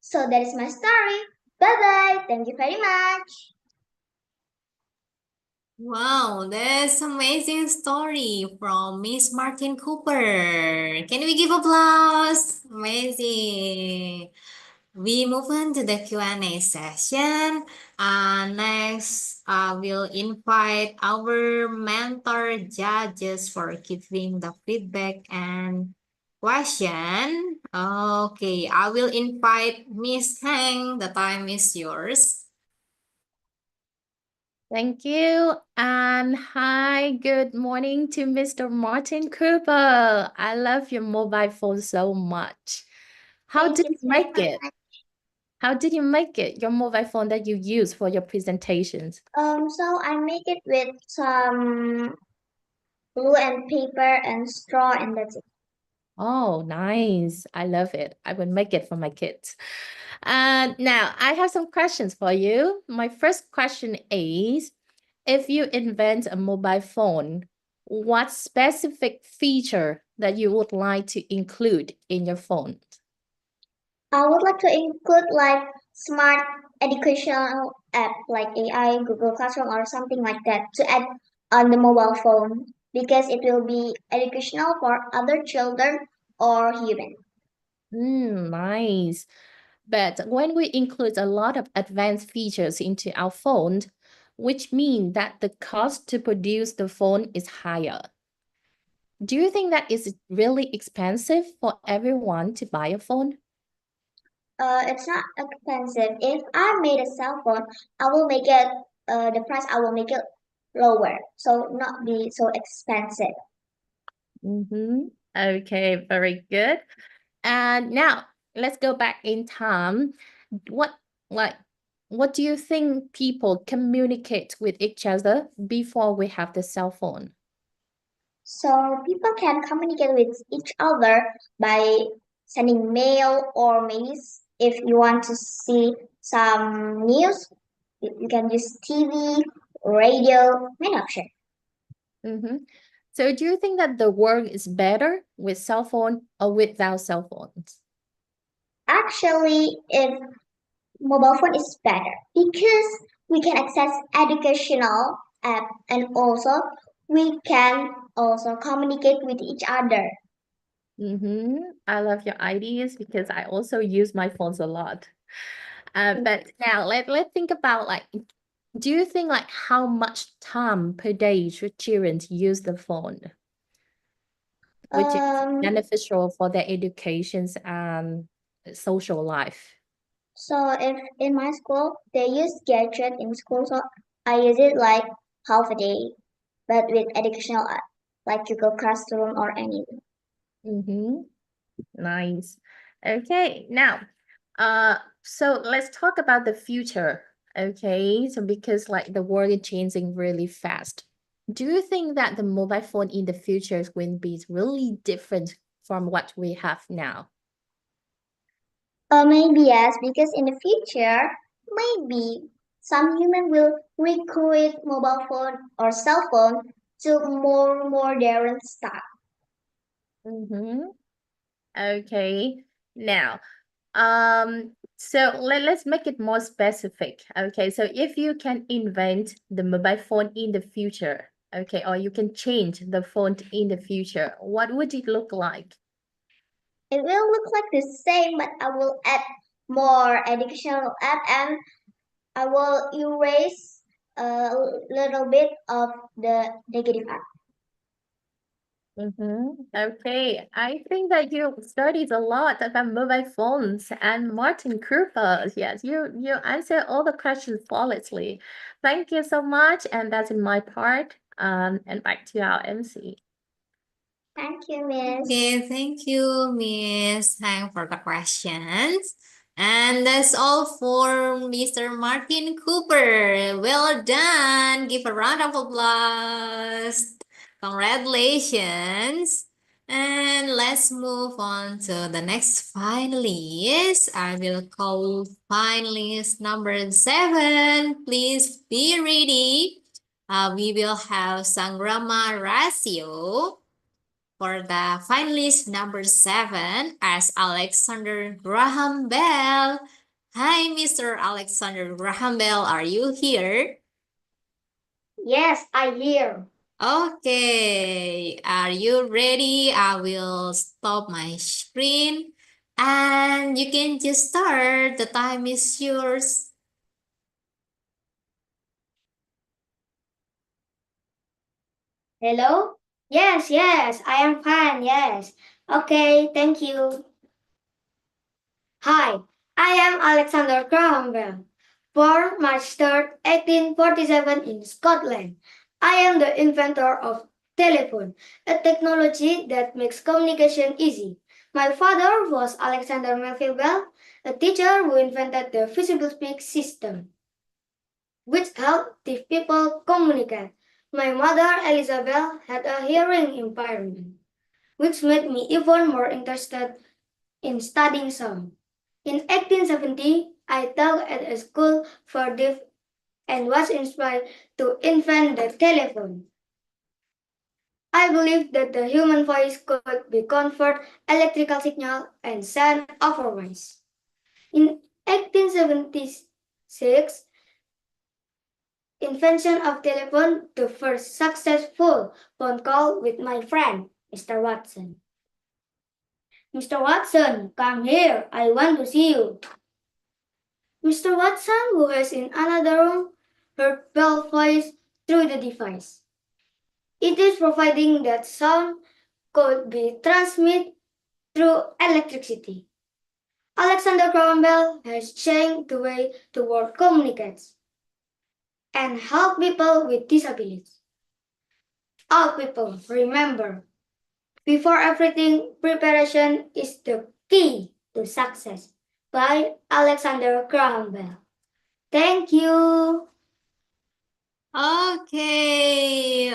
[SPEAKER 6] So that is my story. Bye bye. Thank you very much.
[SPEAKER 1] Wow, that's amazing story from Miss Martin Cooper. Can we give applause? Amazing. We move on to the Q&A session. Next, we'll invite our mentor judges for giving the feedback and question. Okay, I will invite Miss Hang. The time is yours.
[SPEAKER 4] Thank you. And hi, good morning to Mr. Martin Cooper. I love your mobile phone so much. How
[SPEAKER 6] Thank
[SPEAKER 4] did
[SPEAKER 6] you
[SPEAKER 4] you
[SPEAKER 6] very
[SPEAKER 4] make it? How did you make it, your mobile phone that you use for your presentations?
[SPEAKER 6] So I make it with some glue and paper and straw and that's it.
[SPEAKER 4] Oh, nice. I love it. I will make it for my kids. Now, I have some questions for you. My first question is, if you invent a mobile phone, what specific feature that you would like to include in your phone?
[SPEAKER 6] I would like to include like smart educational app like AI, Google Classroom or something like that to add on the mobile phone because it will be educational for other children or human.
[SPEAKER 4] Nice. But when we include a lot of advanced features into our phone, which means that the cost to produce the phone is higher. Do you think that is really expensive for everyone to buy a phone?
[SPEAKER 6] It's not expensive. If I made a cell phone, I will make it the price I will make it lower, so not be so expensive.
[SPEAKER 4] Okay, very good. And now let's go back in time. What like what do you think people communicate with each other before we have the cell phone?
[SPEAKER 6] So people can communicate with each other by sending mail or mails. If you want to see some news, you can use TV, radio, many options.
[SPEAKER 4] So do you think that the world is better with cell phone or without cell phones?
[SPEAKER 6] Actually, if mobile phone is better because we can access educational app and also we can also communicate with each other.
[SPEAKER 4] I love your ideas because I also use my phones a lot. But now let's think about like, do you think like how much time per day should children use the phone? which is
[SPEAKER 6] Um,
[SPEAKER 4] beneficial for their educations and social life?
[SPEAKER 6] so if in my school they use gadget in school, so I use it like half a day, but with educational app, like Google Classroom or anything.
[SPEAKER 4] Mm-hmm. Nice. Okay, now, so let's talk about the future. Okay, so because like the world is changing really fast, do you think that the mobile phone in the future is going to be really different from what we have now?
[SPEAKER 6] Maybe yes, because in the future, maybe some human will recreate mobile phone or cell phone to more modern stuff.
[SPEAKER 4] Mm-hmm. Okay, now, so let's make it more specific. Okay, so if you can invent the mobile phone in the future, okay, or you can change the phone in the future, what would it look like?
[SPEAKER 6] It will look like the same, but I will add more educational app and I will erase a little bit of the negative app.
[SPEAKER 4] Mm-hmm. Okay, I think that you studied a lot about mobile phones and Martin Cooper. Yes, you answered all the questions flawlessly. Thank you so much, and that's in my part. And back to our MC.
[SPEAKER 6] Thank you, Miss.
[SPEAKER 1] Okay, thank you, Miss Hang, for the questions. And that's all for Mr. Martin Cooper. Well done. Give a round of applause. Congratulations. And let's move on to the next finalist. I will call finalist number 7. Please be ready. We will have Sangrama Rasio for the finalist number 7 as Alexander Graham Bell. Hi, Mr. Alexander Graham Bell, are you here?
[SPEAKER 6] Yes, I hear.
[SPEAKER 1] Okay, are you ready? I will stop my screen and you can just start. The time is yours.
[SPEAKER 6] Hello? Yes, I am fine, yes. Okay, thank you. Hi, I am Alexander Graham Bell. Born March 3rd, 1847 in Scotland. I am the inventor of telephone, a technology that makes communication easy. My father was Alexander Melville Bell, a teacher who invented the visible speak system, which helped deaf people communicate. My mother, Elizabeth, had a hearing impairment, which made me even more interested in studying sound. In 1870, I taught at a school for deaf and was inspired to invent the telephone. I believed that the human voice could be convert electrical signal and send over voice. In 1876, invention of telephone, the first successful phone call with my friend, Mr. Watson. Mr. Watson, come here. I want to see you. Mr. Watson, who is in another room, heard Bell's voice through the device. It is providing that sound could be transmitted through electricity. Alexander Graham Bell has changed the way the world communicates and help people with disabilities. All people, remember, before everything, preparation is the key to success. By Alexander Graham Bell. Thank you.
[SPEAKER 1] Okay,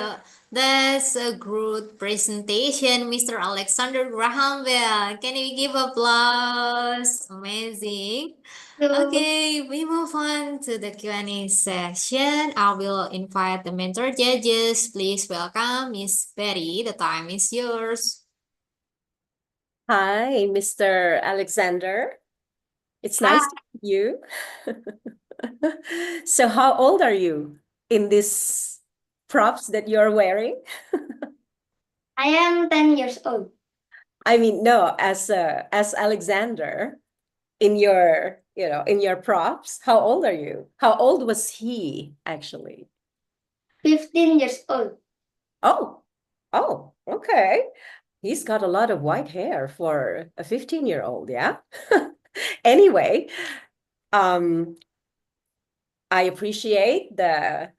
[SPEAKER 1] that's a good presentation, Mr. Alexander Graham Bell. Can we give applause? Amazing. Okay, we move on to the Q&A session. I will invite the mentor judges. Please welcome Miss Betty. The time is yours.
[SPEAKER 5] Hi, Mr. Alexander. It's nice to meet you. So how old are you in these props that you're wearing?
[SPEAKER 6] I am 10 years old.
[SPEAKER 5] I mean, no, as Alexander in your, in your props, how old are you? How old was he actually?
[SPEAKER 6] 15 years old.
[SPEAKER 5] Oh, okay. He's got a lot of white hair for a 15-year-old, yeah? Anyway, I appreciate the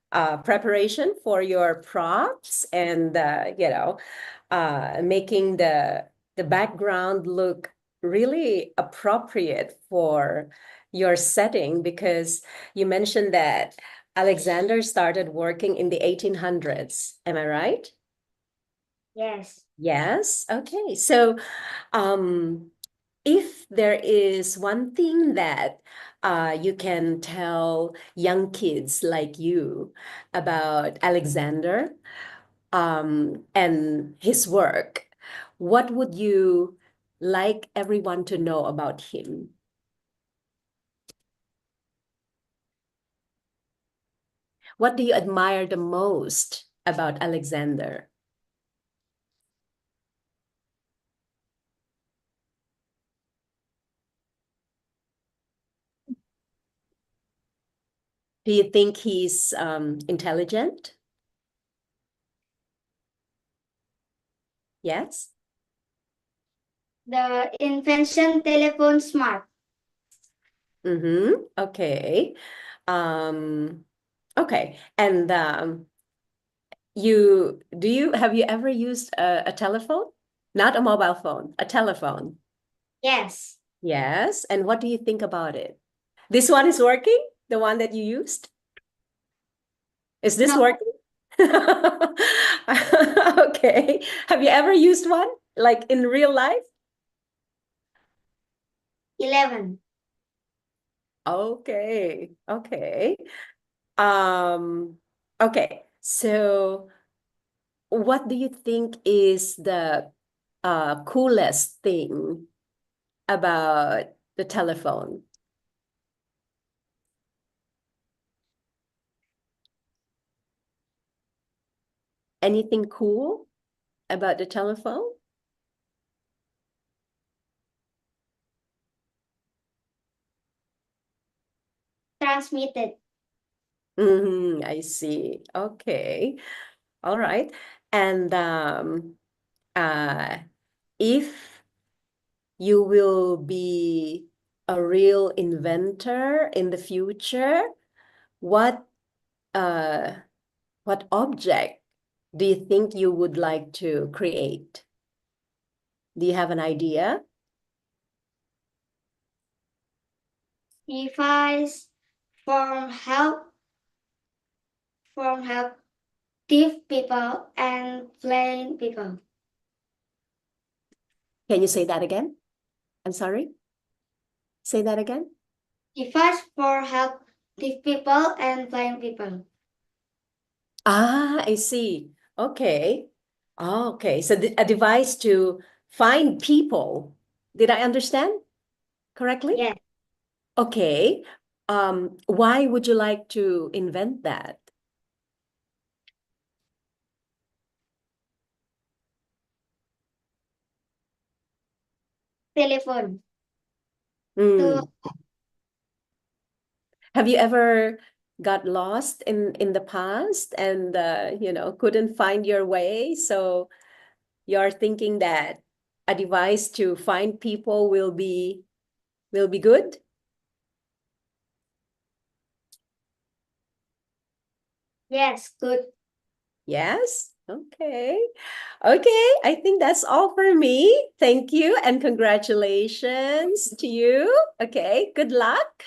[SPEAKER 5] preparation for your props and making the background look really appropriate for your setting, because you mentioned that Alexander started working in the 1800s. Am I right?
[SPEAKER 6] Yes.
[SPEAKER 5] Yes. Okay. So, if there is one thing that you can tell young kids like you about Alexander and his work, what would you like everyone to know about him? What do you admire the most about Alexander? Do you think he's intelligent? Yes?
[SPEAKER 6] The invention telephone smart.
[SPEAKER 5] Mm-hmm. Okay. Okay. And have you ever used a telephone? Not a mobile phone, a telephone.
[SPEAKER 6] Yes.
[SPEAKER 5] Yes. And what do you think about it? This one is working? The one that you used? Is this
[SPEAKER 6] No.
[SPEAKER 5] working? Okay. Have you ever used one like in real life?
[SPEAKER 6] 11.
[SPEAKER 5] Okay. Okay. Um, okay. So what do you think is the coolest thing about the telephone? Anything cool about the telephone?
[SPEAKER 6] Transmitted.
[SPEAKER 5] I see. Okay. All right. And uh, if you will be a real inventor in the future, what uh, what object do you think you would like to create? Do you have an idea?
[SPEAKER 6] Device from help deaf people and blind people.
[SPEAKER 5] Can you say that again? I'm sorry. Say that again.
[SPEAKER 6] Device for help deaf people and blind people.
[SPEAKER 5] Ah, I see. Okay. Oh, okay. So a device to find people. Did I understand correctly?
[SPEAKER 6] Yes.
[SPEAKER 5] Okay. Why would you like to invent that?
[SPEAKER 6] Telephone.
[SPEAKER 5] Hmm.
[SPEAKER 6] To
[SPEAKER 5] Have you ever got lost in the past and couldn't find your way? So you're thinking that a device to find people will be good?
[SPEAKER 6] yes, good.
[SPEAKER 5] Yes. Okay. Okay. I think that's all for me. Thank you and congratulations to you. Okay. Good luck.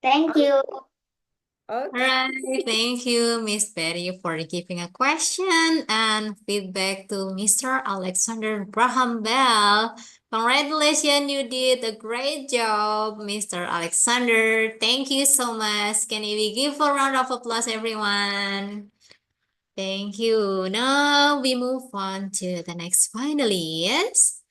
[SPEAKER 6] Thank you.
[SPEAKER 5] Okay.
[SPEAKER 1] All right, thank you, Miss Betty, for giving a question and feedback to Mr. Alexander Graham Bell. Congratulations, you did a great job, Mr. Alexander. Thank you so much. Can we give a round of applause, everyone? Thank you. Now we move on to the next finalist.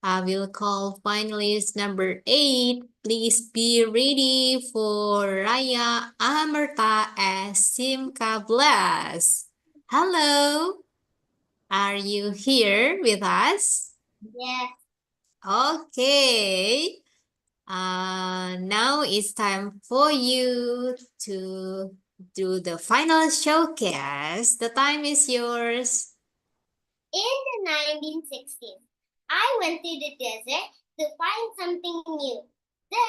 [SPEAKER 1] I will call finalist number 8. Please be ready for Raya Amerta as Simka Blas. Hello, are you here with us?
[SPEAKER 6] Yes.
[SPEAKER 1] Okay. Now it's time for you to do the final showcase. The time is yours.
[SPEAKER 6] In the 1960s, I went to the desert to find something new. Then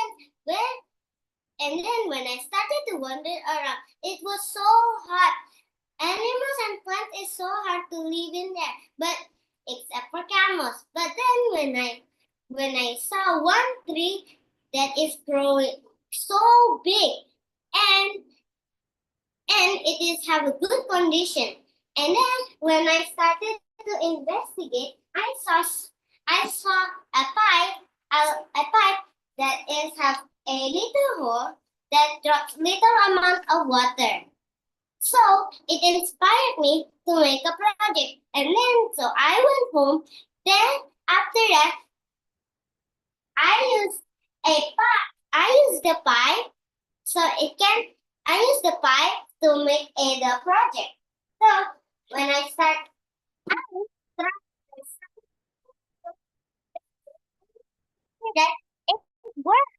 [SPEAKER 6] when I started to wander around, it was so hot. Animals and plants is so hard to live in there, but except for camels. But then when I saw one tree that is growing so big and it is have a good condition. And then when I started to investigate, I saw a pipe that is have a little hole that drops little amount of water. So it inspired me to make a project. And then so I went home. Then after that, I used a pipe. I used the pipe so I used the pipe to make the project. So when I start, I tried that it worked.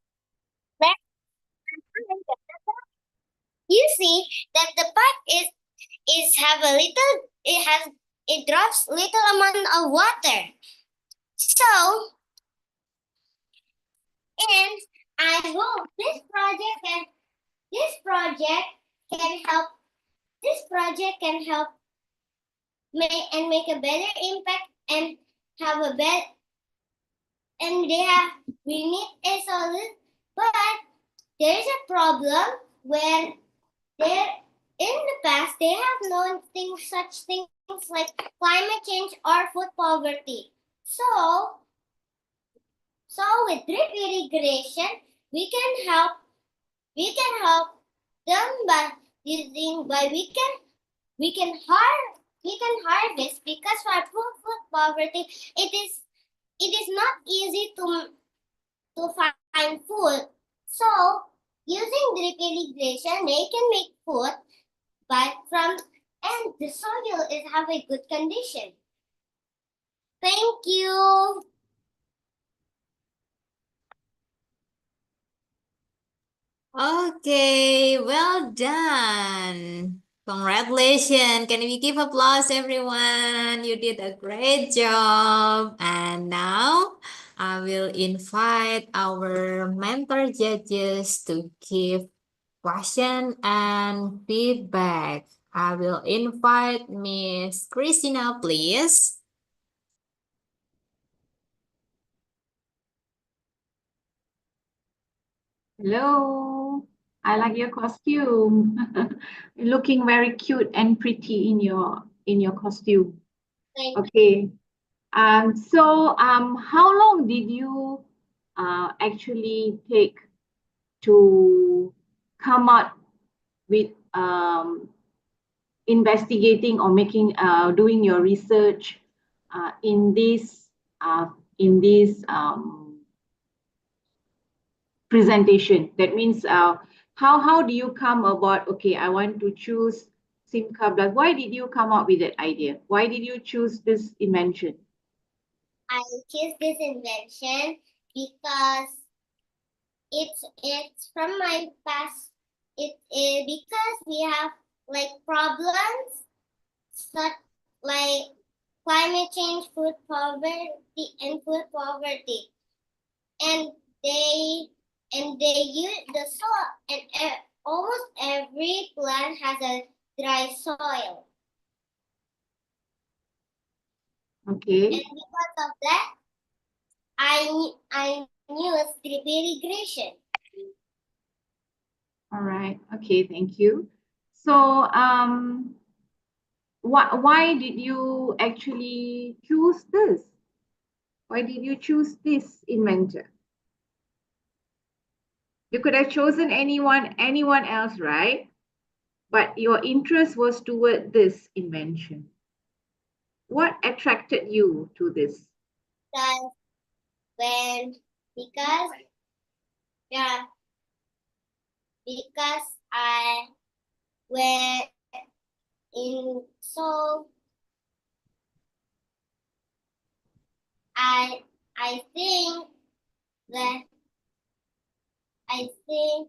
[SPEAKER 6] But you see that the pipe is have a little. It drops little amount of water. So and I hope this project can help. This project can help make a better impact and have a better and we need a solution, but there is a problem where there in the past they have known such things like climate change or food poverty. So with drip irrigation we can help them by we can harvest, because for food poverty it is not easy to find food. So using drip irrigation, they can make food, but and the soil is have a good condition. Thank you.
[SPEAKER 1] Okay, well done. Congratulations. Can we give applause, everyone? You did a great job. And now I will invite our mentor judges to give question and feedback. I will invite Miss Christina, please.
[SPEAKER 3] Hello. I like your costume. Looking very cute and pretty in your costume.
[SPEAKER 6] Thank you.
[SPEAKER 3] Okay. So how long did you actually take to come up with investigating or doing your research in this presentation? That means how do you come about, okay, I want to choose Simca Blood. Why did you come up with that idea? Why did you choose this invention?
[SPEAKER 6] I choose this invention because it's from my past. It is because we have like problems such like climate change, food poverty, and they use the soil, and almost every plant has a dry soil.
[SPEAKER 3] Okay.
[SPEAKER 6] And because of that, I use drip irrigation.
[SPEAKER 3] All right. Okay, thank you. So why did you actually choose this? Why did you choose this inventor? You could have chosen anyone else, right? But your interest was toward this invention. What attracted you to this?
[SPEAKER 6] Because yeah, because I went in so I think that I think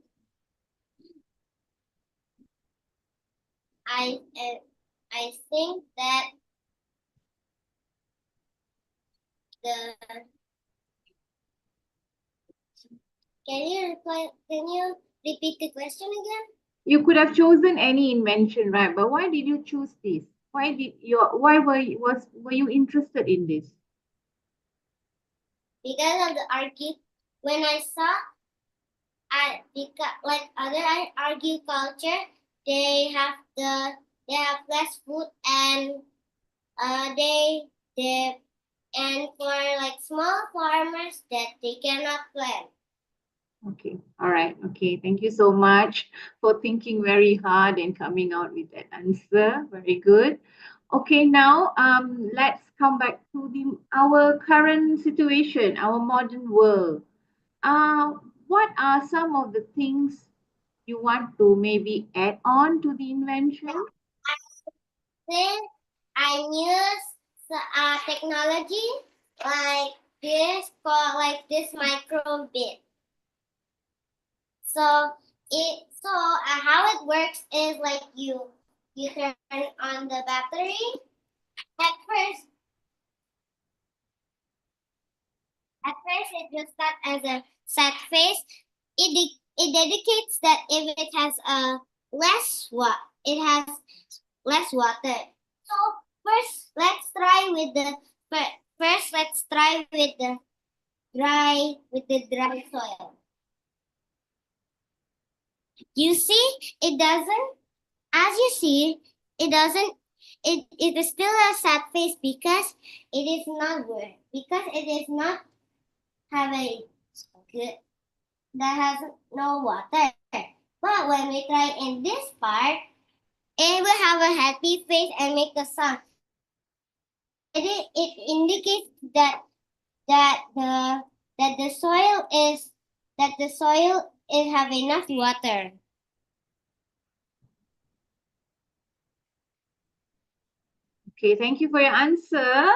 [SPEAKER 6] I think that Can you repeat the question again?
[SPEAKER 3] You could have chosen any invention, right? But why did you choose this? Why were you interested in this?
[SPEAKER 6] Because of the when I saw like other agriculture, they have less food and they and for like small farmers that they cannot plant.
[SPEAKER 3] Okay, all right. Okay, thank you so much for thinking very hard and coming out with that answer. Very good. Okay, now let's come back to our current situation, our modern world. What are some of the things you want to maybe add on to the invention?
[SPEAKER 6] Then I use technology like this called like this microbit. So how it works is like you turn on the battery. At first it will start as a set phase. It dedicates that if it has it has less water. So first let's try with the dry soil. You see, it doesn't. As you see, it doesn't. It is still a sad face because it is not good. Because it is not have a good that has no water. But when we try in this part, it will have a happy face and make a sound. It indicates that the soil is have enough water.
[SPEAKER 3] Okay, thank you for your answer.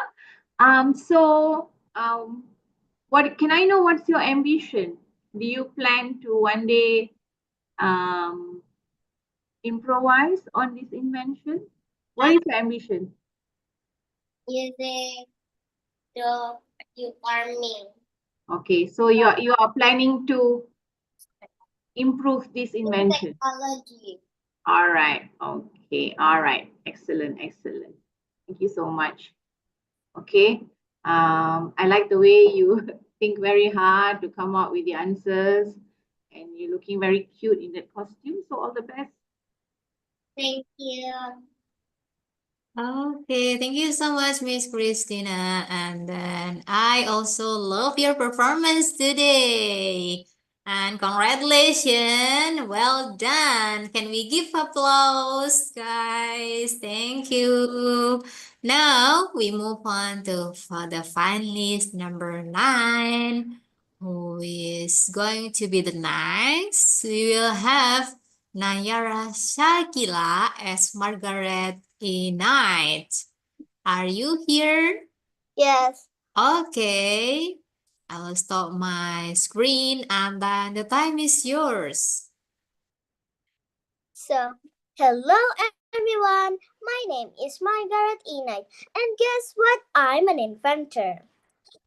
[SPEAKER 3] What can I know? What's your ambition? Do you plan to one day improvise on this invention? What is your ambition?
[SPEAKER 6] Using the farming.
[SPEAKER 3] Okay, so you are planning to improve this invention.
[SPEAKER 6] Technology.
[SPEAKER 3] All right. Okay. All right. Excellent. Excellent. Thank you so much. Okay. I like the way you think very hard to come up with the answers, and you're looking very cute in that costume. So all the best.
[SPEAKER 6] Thank you.
[SPEAKER 1] Okay, thank you so much, Miss Christina. And then I also love your performance today. And congratulations, well done. Can we give applause, guys? Thank you. Now we move on to for the finalist number 9, who is going to be the next. We will have Nayara Shakila as Margaret Knight. Are you here?
[SPEAKER 6] Yes.
[SPEAKER 1] Okay. I will stop my screen and then the time is yours.
[SPEAKER 6] So, hello everyone. My name is Margaret Enide, and guess what? I'm an inventor.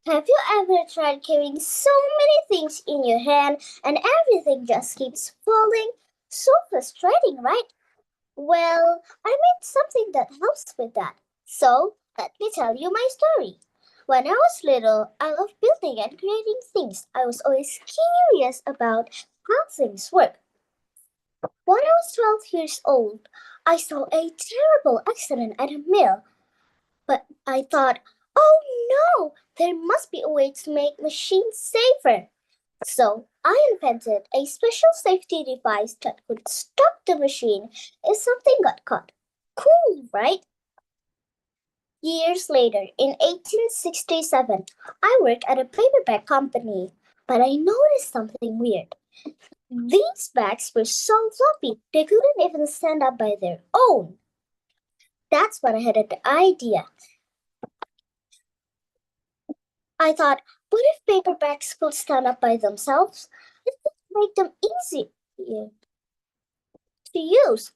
[SPEAKER 6] Have you ever tried carrying so many things in your hand and everything just keeps falling? So frustrating, right? Well, I made something that helps with that. So, let me tell you my story. When I was little, I loved building and creating things. I was always curious about how things work. When I was 12 years old, I saw a terrible accident at a mill. But I thought, oh no, there must be a way to make machines safer. So I invented a special safety device that could stop the machine if something got caught. Cool, right? Years later, in 1867, I worked at a paperback company, but I noticed something weird. These bags were so floppy, they couldn't even stand up by their own. That's when I had the idea. I thought, what if paperbacks could stand up by themselves? It would make them easy to use.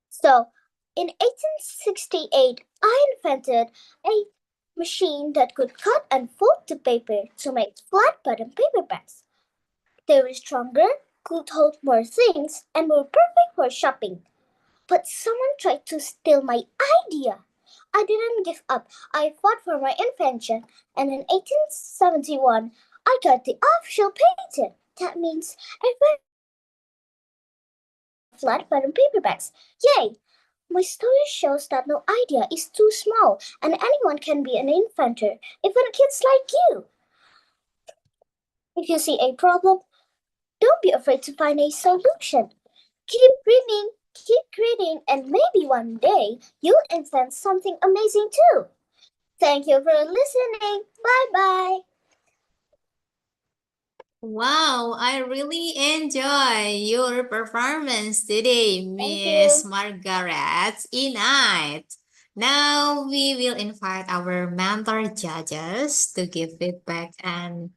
[SPEAKER 6] So In 1868, I invented a machine that could cut and fold the paper to make flat bottom paperbacks. They were stronger, could hold more things, and were perfect for shopping. But someone tried to steal my idea. I didn't give up. I fought for my invention, and in 1871, I got the official patent. That means I flat bottom paperbacks. Yay! My story shows that no idea is too small, and anyone can be an inventor, even kids like you. If you see a problem, don't be afraid to find a solution. Keep dreaming, keep creating, and maybe one day you'll invent something amazing too. Thank you for listening. Bye bye.
[SPEAKER 1] Wow, I really enjoy your performance today, Miss
[SPEAKER 6] you.
[SPEAKER 1] Margaret Inite. Now we will invite our mentor judges to give feedback and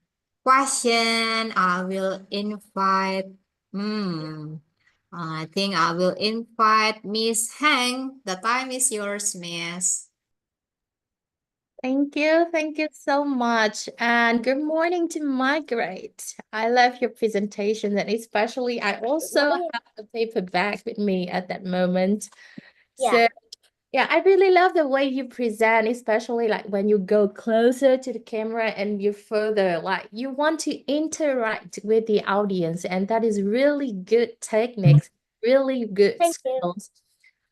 [SPEAKER 1] question. I will invite, I think I will invite Miss Hang. The time is yours, Miss.
[SPEAKER 4] Thank you. Thank you so much. And good morning to Margaret. I love your presentation, and especially I also
[SPEAKER 6] morning.
[SPEAKER 4] have a paper bag with me at that moment.
[SPEAKER 6] Yeah.
[SPEAKER 4] So yeah, I really love the way you present, especially like when you go closer to the camera and you further, like you want to interact with the audience, and that is really good techniques, really good
[SPEAKER 6] Thank you.
[SPEAKER 4] skills.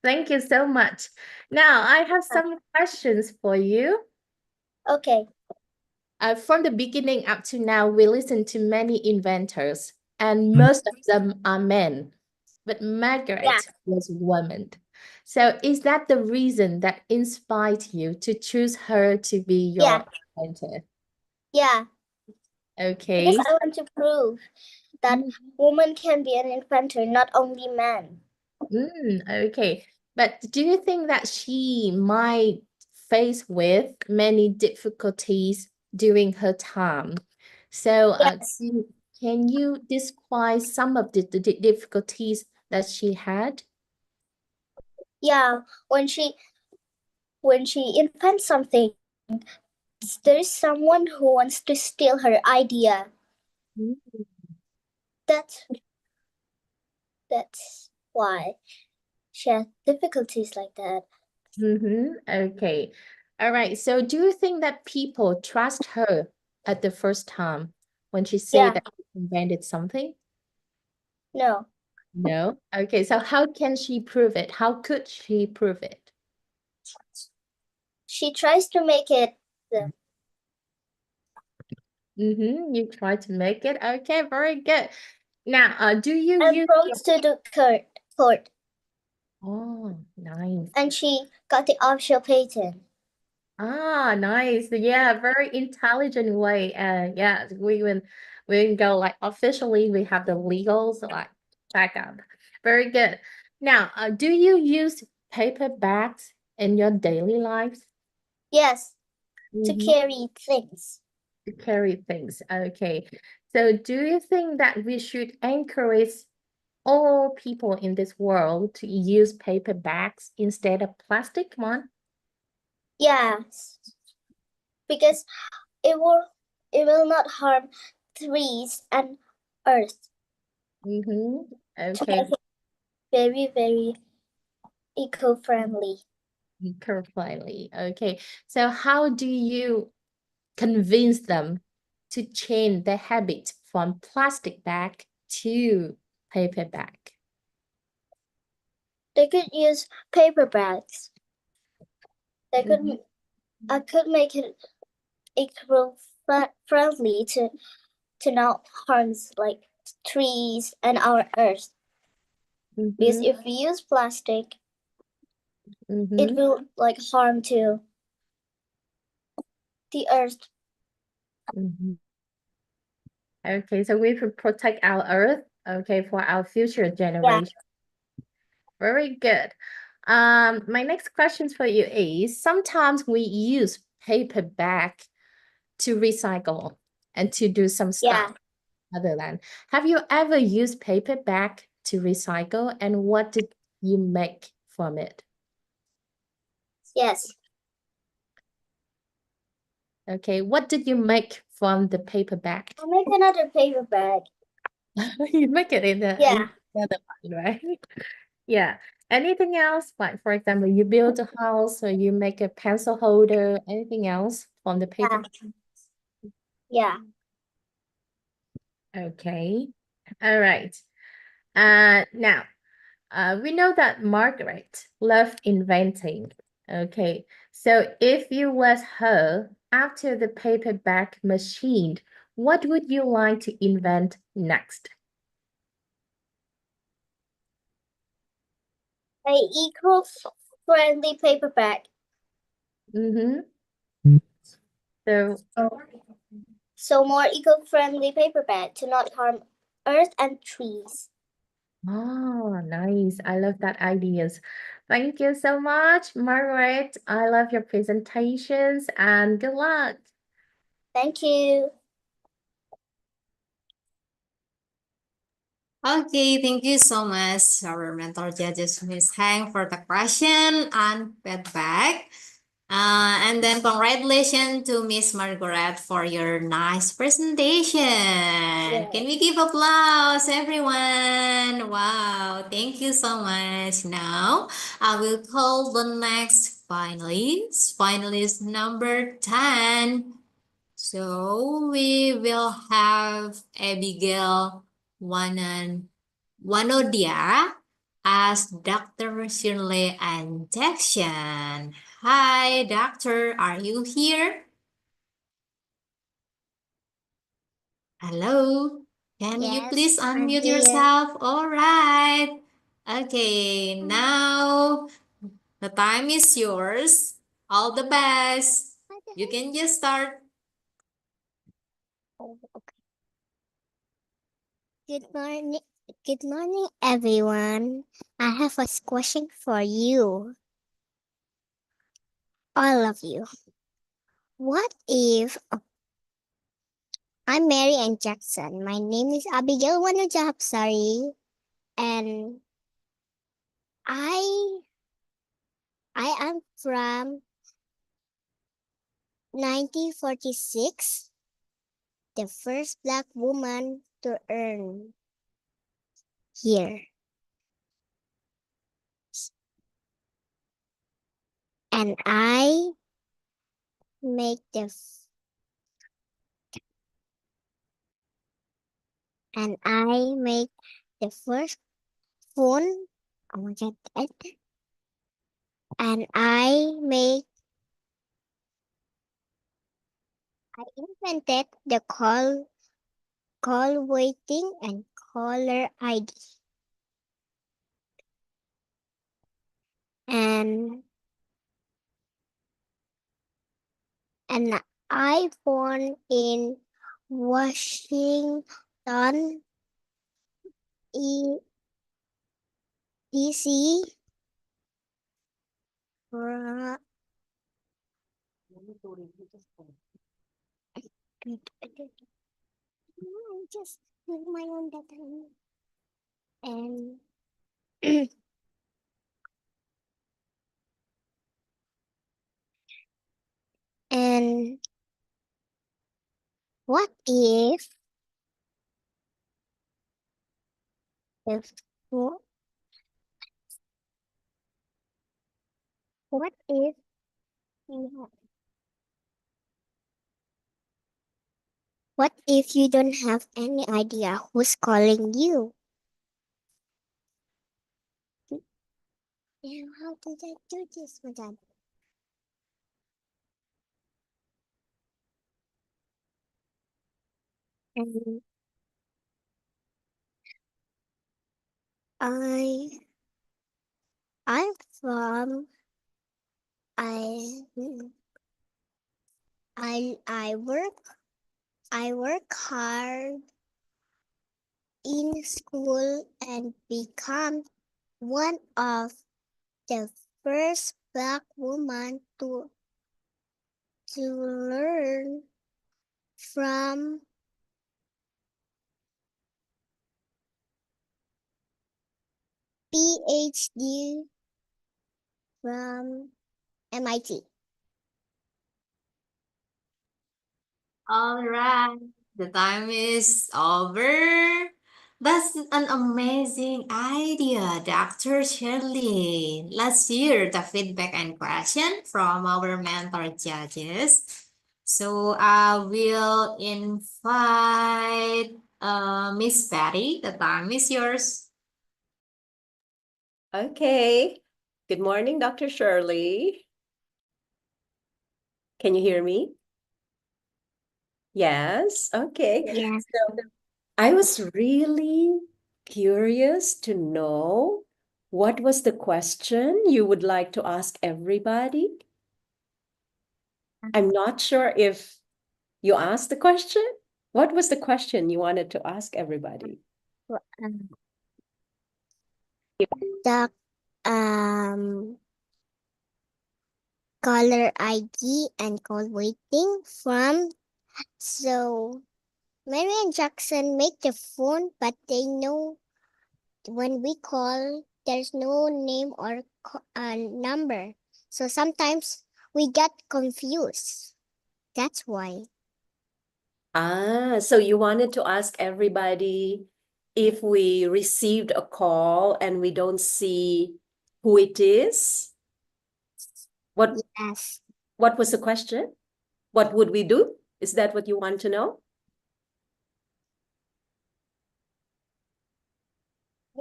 [SPEAKER 4] Thank you so much. Now I have some questions for you.
[SPEAKER 6] Okay.
[SPEAKER 4] From the beginning up to now, we listen to many inventors, and most of them are men, but Margaret was a woman. So is that the reason that inspired you to choose her to be your inventor?
[SPEAKER 6] Yeah.
[SPEAKER 4] Okay.
[SPEAKER 6] Because I want to prove that women can be an inventor, not only men.
[SPEAKER 4] Okay. But do you think that she might face with many difficulties during her time? So,
[SPEAKER 6] Yes.
[SPEAKER 4] can you describe some of the difficulties that she had?
[SPEAKER 6] Yeah. When she invents something, there's someone who wants to steal her idea. That's why she has difficulties like that.
[SPEAKER 4] Okay. All right. So do you think that people trust her at the first time when she said that she invented something?
[SPEAKER 6] No.
[SPEAKER 4] No. Okay. So how can she prove it? How could she prove it?
[SPEAKER 6] She tries to make it.
[SPEAKER 4] You try to make it. Okay, very good. Now, do you
[SPEAKER 6] And
[SPEAKER 4] use
[SPEAKER 6] brought to the court.
[SPEAKER 4] Oh, nice.
[SPEAKER 6] And she got the official patent.
[SPEAKER 4] Ah, nice. Yeah, very intelligent way. Yeah, we can go like officially we have the legals like back up. Very good. Now, do you use paper bags in your daily lives?
[SPEAKER 6] Yes, to
[SPEAKER 4] Mhm.
[SPEAKER 6] carry things.
[SPEAKER 4] To carry things. Okay. So do you think that we should encourage all people in this world to use paper bags instead of plastic one?
[SPEAKER 6] Yes, because it will not harm trees and earth. To
[SPEAKER 4] Okay.
[SPEAKER 6] make it very, very eco-friendly.
[SPEAKER 4] Eco-friendly. Okay. So how do you convince them to change their habit from plastic bag to paper bag?
[SPEAKER 6] They could use paper bags. They could. I could make it eco-friendly to not harm like trees and our earth. Because if we use plastic, it will like harm to the earth.
[SPEAKER 4] Okay, so we should protect our earth, okay, for our future generation. Very good. My next question for you is, sometimes we use paper bag to recycle and to do some stuff other than. Have you ever used paper bag to recycle, and what did you make from it?
[SPEAKER 6] Yes.
[SPEAKER 4] Okay, what did you make from the paper bag?
[SPEAKER 6] I'll make another paper bag.
[SPEAKER 4] You make it in
[SPEAKER 6] Yeah.
[SPEAKER 4] the other one, right? Yeah. Anything else? Like, for example, you build a house or you make a pencil holder, anything else from the paper?
[SPEAKER 6] Yeah.
[SPEAKER 4] Okay. All right. Now, we know that Margaret loved inventing. Okay. So if you was her after the paper bag machine, what would you like to invent next?
[SPEAKER 6] A eco-friendly paper bag.
[SPEAKER 4] Mm-hmm. So,
[SPEAKER 6] So more eco-friendly paper bag to not harm earth and trees.
[SPEAKER 4] oh, nice. I love that ideas. Thank you so much, Margaret. I love your presentations and good luck.
[SPEAKER 6] Thank you.
[SPEAKER 1] Okay, thank you so much, our mentor judges, Miss Hang, for the question and feedback. And then congratulations to Miss Margaret for your nice presentation. Can we give applause, everyone? Wow, thank you so much. Now, I will call the next finalist, finalist number 10. So we will have Abigail Wanodia as Dr. Shirley and Jackson. Hi, doctor, are you here? Hello, can you
[SPEAKER 6] Yes,
[SPEAKER 1] please
[SPEAKER 6] I'm
[SPEAKER 1] unmute
[SPEAKER 6] here.
[SPEAKER 1] yourself? All right. Okay, now the time is yours. All the best. You can just start.
[SPEAKER 6] Oh, okay. Good morning, everyone. I have a question for you, all of you. What if I'm Mary and Jackson? My name is Abigail Wanajahapsari, and I I am from 1946, the first black woman to earn here. And I make the first phone. Oh my god. And I invented the call waiting and caller ID. And an iPhone in Washington DC. I just make my own data. And and what if if what what if you have, what if you don't have any idea who's calling you? And how did I do this, madam? And I I'm from I I work hard in school and become one of the first black woman to learn from PhD from MIT.
[SPEAKER 1] All right, the time is over. That's an amazing idea, Dr. Shirley. Let's hear the feedback and question from our mentor judges. So I will invite Miss Patty. The time is yours.
[SPEAKER 5] Okay. Good morning, Dr. Shirley. Can you hear me? Yes. Okay.
[SPEAKER 6] Yes.
[SPEAKER 5] So I was really curious to know what was the question you would like to ask everybody. I'm not sure if you asked the question. What was the question you wanted to ask everybody?
[SPEAKER 6] The um caller ID and call waiting from. So Mary and Jackson make the phone, but they know when we call, there's no name or number. So sometimes we get confused. That's why.
[SPEAKER 5] Ah, so you wanted to ask everybody if we received a call and we don't see who it is? What
[SPEAKER 6] Yes.
[SPEAKER 5] what was the question? What would we do? Is that what you want to know?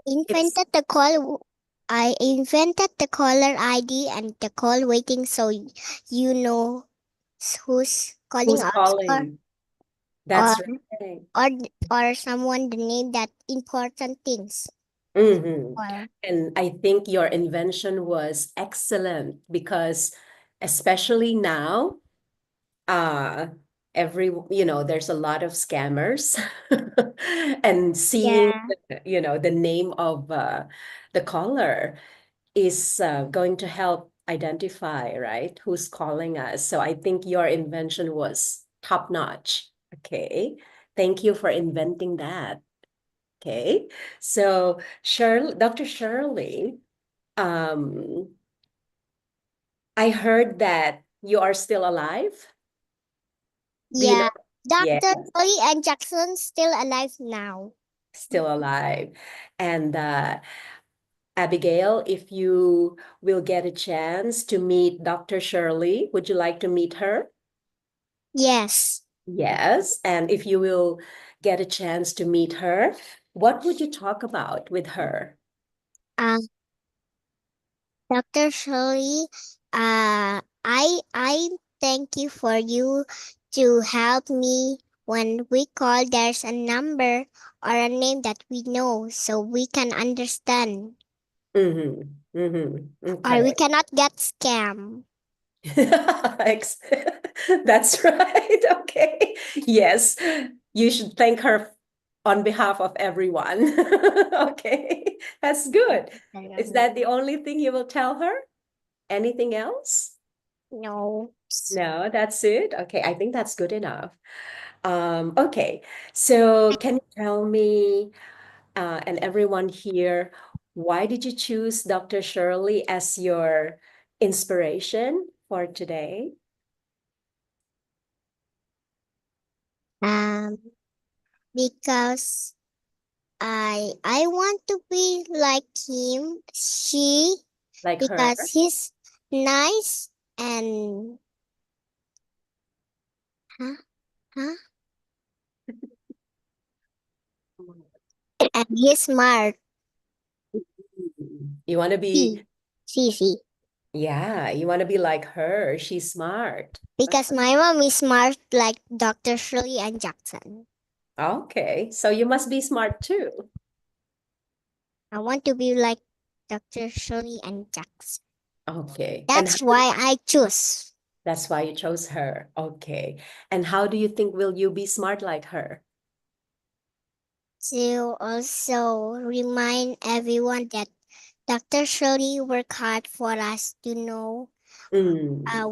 [SPEAKER 6] Invented the call. I invented the caller ID and the call waiting, so you know who's calling
[SPEAKER 5] Who's
[SPEAKER 6] us,
[SPEAKER 5] calling? That's right.
[SPEAKER 6] or or someone the name that important things.
[SPEAKER 5] Mm-hmm.
[SPEAKER 6] Or
[SPEAKER 5] And I think your invention was excellent because especially now, uh, there's a lot of scammers and seeing, the name of the caller is going to help identify, right, who's calling us. So I think your invention was top notch. Okay. Thank you for inventing that. Okay. So Dr. Shirley, um, I heard that you are still alive. Do you know? Yeah,
[SPEAKER 6] Dr. Joy and Jackson still alive now.
[SPEAKER 5] still alive. And Abigail, if you will get a chance to meet Dr. Shirley, would you like to meet her?
[SPEAKER 6] Yes.
[SPEAKER 5] Yes. And if you will get a chance to meet her, what would you talk about with her?
[SPEAKER 6] Dr. Shirley, I thank you for you to help me when we call there's a number or a name that we know so we can understand
[SPEAKER 5] Mm-hmm. Mm-hmm.
[SPEAKER 6] or we
[SPEAKER 5] Okay.
[SPEAKER 6] cannot get scammed.
[SPEAKER 5] That's right. Okay. Yes. You should thank her on behalf of everyone. Okay. That's good. Is that the only thing you will tell her? Anything else?
[SPEAKER 6] No.
[SPEAKER 5] No, that's it. Okay. I think that's good enough. Okay. So can you tell me, and everyone here, why did you choose Dr. Shirley as your inspiration for today?
[SPEAKER 6] Because I want to be like him,
[SPEAKER 5] Like her?
[SPEAKER 6] because he's nice and huh, huh? And he's smart.
[SPEAKER 5] You want to be,
[SPEAKER 6] See.
[SPEAKER 5] yeah, you want to be like her. She's smart.
[SPEAKER 6] Because my mom is smart like Dr. Shirley and Jackson.
[SPEAKER 5] Okay, so you must be smart too.
[SPEAKER 6] I want to be like Dr. Shirley and Jackson.
[SPEAKER 5] Okay,
[SPEAKER 6] That's why I choose
[SPEAKER 5] that's why you chose her. Okay, and how do you think will you be smart like her?
[SPEAKER 6] to also remind everyone that Dr. Shirley worked hard for us to know
[SPEAKER 5] Mm,
[SPEAKER 6] how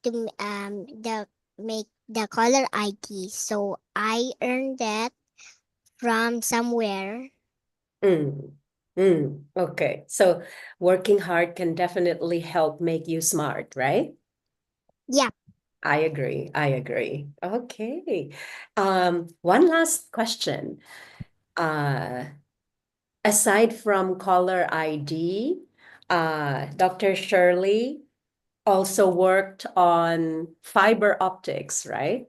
[SPEAKER 6] to make the caller ID. So I earned that from somewhere.
[SPEAKER 5] mm. Okay. So working hard can definitely help make you smart, right?
[SPEAKER 6] Yeah.
[SPEAKER 5] I agree. I agree. Okay. One last question. Aside from caller ID, Dr. Shirley also worked on fiber optics, right?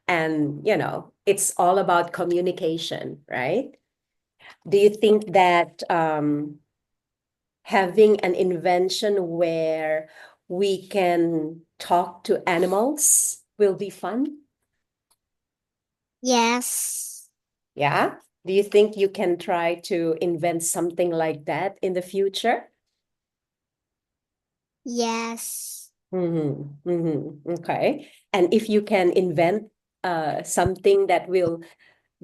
[SPEAKER 5] And, it's all about communication, right? Do you think that having an invention where we can talk to animals will be fun?
[SPEAKER 6] Yes.
[SPEAKER 5] Yeah. Do you think you can try to invent something like that in the future?
[SPEAKER 6] Yes.
[SPEAKER 5] Okay. And if you can invent something that will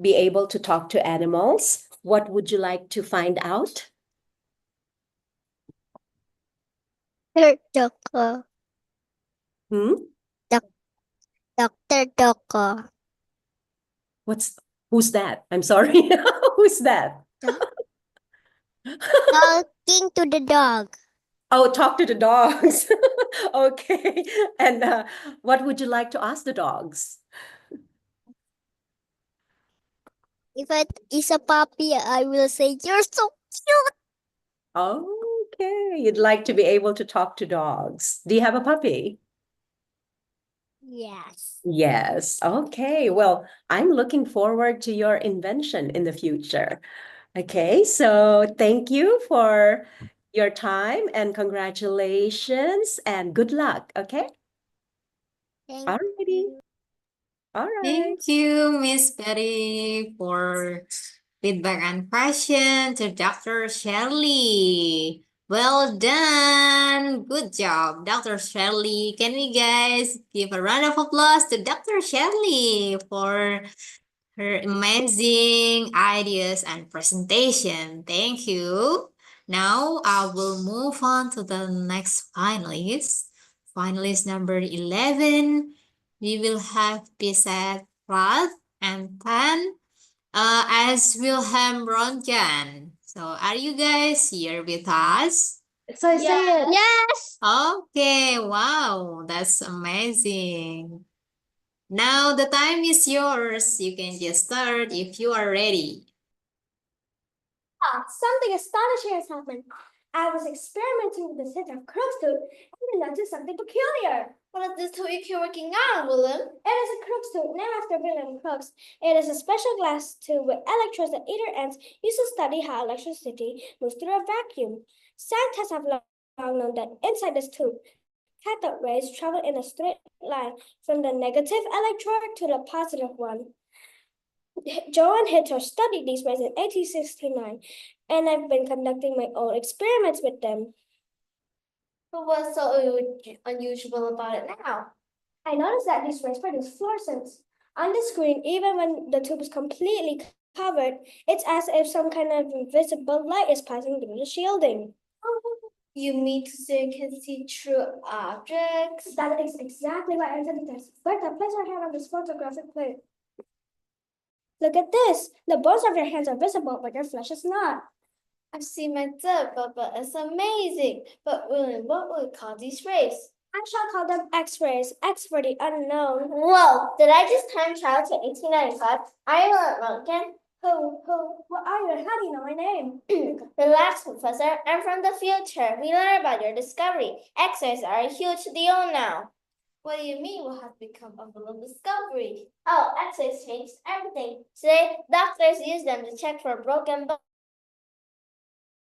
[SPEAKER 5] be able to talk to animals, what would you like to find out?
[SPEAKER 6] Dr.
[SPEAKER 5] Hmm?
[SPEAKER 6] Dr. Doko.
[SPEAKER 5] Who's that? I'm sorry. Who's that?
[SPEAKER 6] Talking to the dog.
[SPEAKER 5] Oh, talk to the dogs. Okay. And what would you like to ask the dogs?
[SPEAKER 6] If it is a puppy, I will say, "You're so cute."
[SPEAKER 5] Okay. You'd like to be able to talk to dogs. Do you have a puppy?
[SPEAKER 6] Yes.
[SPEAKER 5] Yes. Okay. Well, I'm looking forward to your invention in the future. Okay. So thank you for your time and congratulations and good luck. Okay.
[SPEAKER 6] Thank
[SPEAKER 5] Alrighty.
[SPEAKER 6] you.
[SPEAKER 5] All right.
[SPEAKER 1] Thank you, Miss Betty, for feedback and question to Dr. Shirley. Well done. Good job, Dr. Shirley. Can we guys give a round of applause to Dr. Shirley for her amazing ideas and presentation? Thank you. Now I will move on to the next finalist. Finalist number 11. We will have Pisat Pratt and Pan as Wilhelm Röntgen. So are you guys here with us?
[SPEAKER 7] So I say it.
[SPEAKER 6] Yes.
[SPEAKER 1] Okay, wow, that's amazing. Now the time is yours. You can just start if you are ready.
[SPEAKER 8] Something astonishing has happened. I was experimenting with the set of crooksuit and I noticed something peculiar. What is this tweak you're working on, Willem? It is a crooksuit named after William Crookes. It is a special glass tube with electrodes at either ends used to study how electricity moves through a vacuum. Scientists have long known that inside this tube, cathode rays travel in a straight line from the negative electrode to the positive one. Johann Hitler studied these rays in 1869, and I've been conducting my own experiments with them.
[SPEAKER 6] But what's so unusual about it now?
[SPEAKER 8] I noticed that these rays produce fluorescence. On the screen, even when the tube is completely covered, it's as if some kind of invisible light is passing through the shielding.
[SPEAKER 6] You mean to say you can see through objects?
[SPEAKER 8] That is exactly what I intended to. Bertha, place your hand on this photographic plate. Look at this. The bones of your hands are visible, but your flesh is not.
[SPEAKER 6] I've seen myself, but it's amazing. But William, what would you call these rays?
[SPEAKER 8] I shall call them X-rays. X for the unknown.
[SPEAKER 6] Whoa, did I just time travel to 1895? Are you a Röntgen?
[SPEAKER 8] Who? What are you and how do you know my name?
[SPEAKER 6] Relax, Professor. I'm from the future. We learned about your discovery. X-rays are a huge deal now. What do you mean what has become of the discovery? Oh, X-rays changed everything. Today, doctors use them to check for broken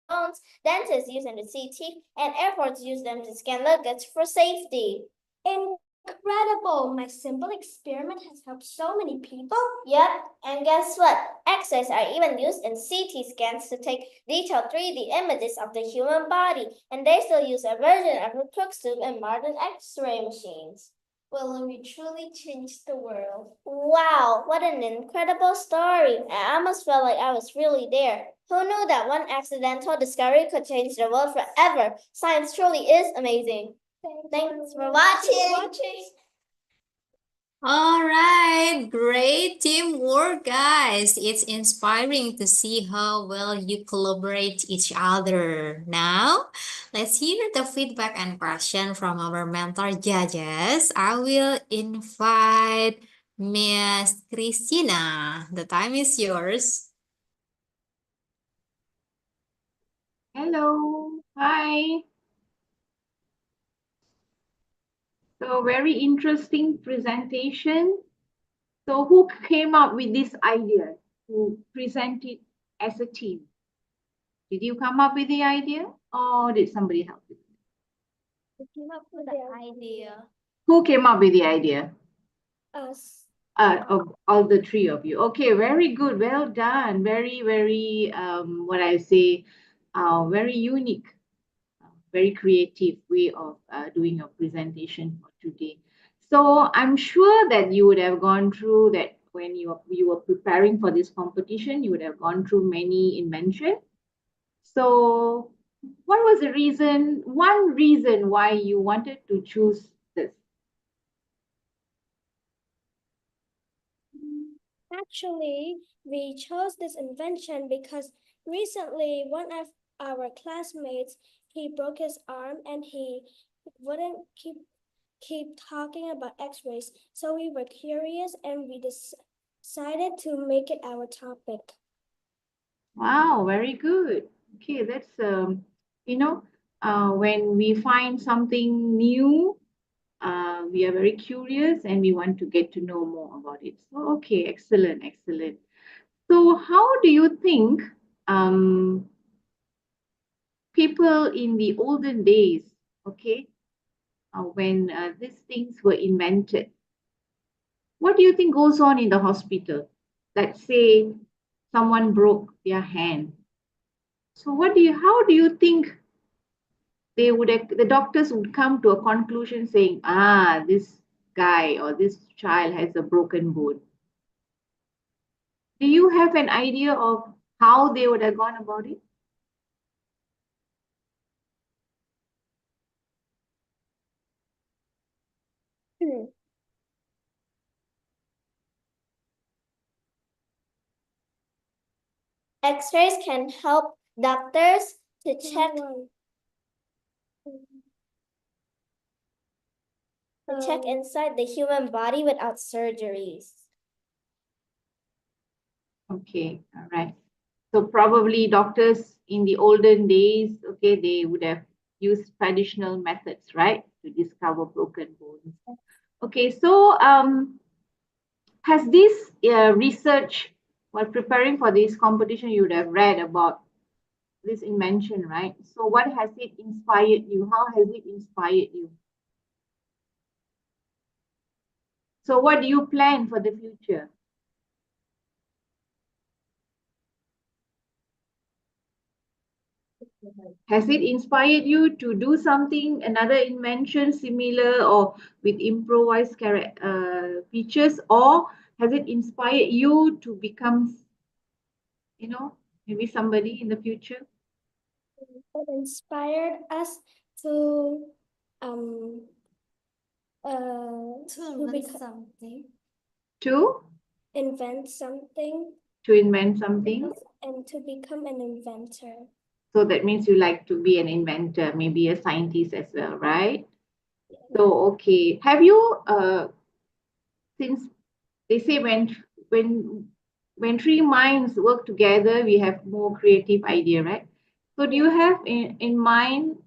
[SPEAKER 6] bones, dentists use them to see teeth, and airports use them to scan luggage for safety.
[SPEAKER 8] Incredible! My simple experiment has helped so many people.
[SPEAKER 6] Yep, and guess what? X-rays are even used in CT scans to take detailed 3D images of the human body, and they still use a version of the Crookes-tube in modern X-ray machines. Well, we truly changed the world. Wow, what an incredible story. I almost felt like I was really there. Who knew that one accidental discovery could change the world forever? Science truly is amazing. Thanks for watching.
[SPEAKER 1] All right, great teamwork, guys. It's inspiring to see how well you collaborate each other. Now, let's hear the feedback and question from our mentor judges. I will invite Miss Christina. The time is yours.
[SPEAKER 3] Hello. Hi. So very interesting presentation. So who came up with this idea to present it as a team? Did you come up with the idea or did somebody help you?
[SPEAKER 8] We came up with the idea.
[SPEAKER 3] Who came up with the idea?
[SPEAKER 8] Us.
[SPEAKER 3] Of all the three of you. Okay, very good. Well done. Very, very, what I say, very unique, very creative way of doing your presentation for today. So I'm sure that you would have gone through that when you were preparing for this competition, you would have gone through many inventions. So what was the reason, one reason why you wanted to choose this?
[SPEAKER 8] Actually, we chose this invention because recently one of our classmates, he broke his arm and he wouldn't keep talking about x-rays. So we were curious and we decided to make it our topic.
[SPEAKER 3] Wow, very good. Okay, that's when we find something new, we are very curious and we want to get to know more about it. So, okay, excellent, excellent. So, how do you think um, people in the olden days, okay, when these things were invented, what do you think goes on in the hospital? Let's say someone broke their hand. So, how do you think the doctors would come to a conclusion saying, this guy or this child has a broken bone? Do you have an idea of how they would have gone about it?
[SPEAKER 6] X-rays can help doctors to check inside the human body without surgeries.
[SPEAKER 3] Okay, all right. So probably doctors in the olden days, okay, they would have used traditional methods, right, to discover broken bones. Okay, so has this research, while preparing for this competition, you would have read about this invention, right? So what has it inspired you? How has it inspired you? So what do you plan for the future? Has it inspired you to do something, another invention similar or with improvised features, or has it inspired you to become, maybe somebody in the future?
[SPEAKER 8] It inspired us to something.
[SPEAKER 3] To
[SPEAKER 8] Invent something.
[SPEAKER 3] To invent something.
[SPEAKER 8] And to become an inventor.
[SPEAKER 3] So that means you like to be an inventor, maybe a scientist as well, right? So okay, have you since they say when three minds work together, we have more creative idea, right? So do you have in mind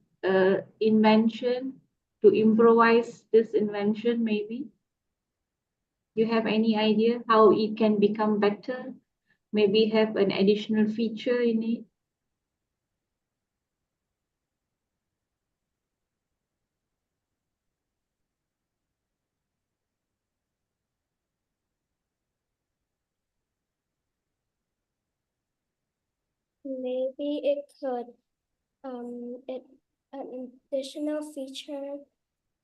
[SPEAKER 3] invention to improvise this invention maybe? You have any idea how it can become better? Maybe have an additional feature in it?
[SPEAKER 8] Maybe it could an additional feature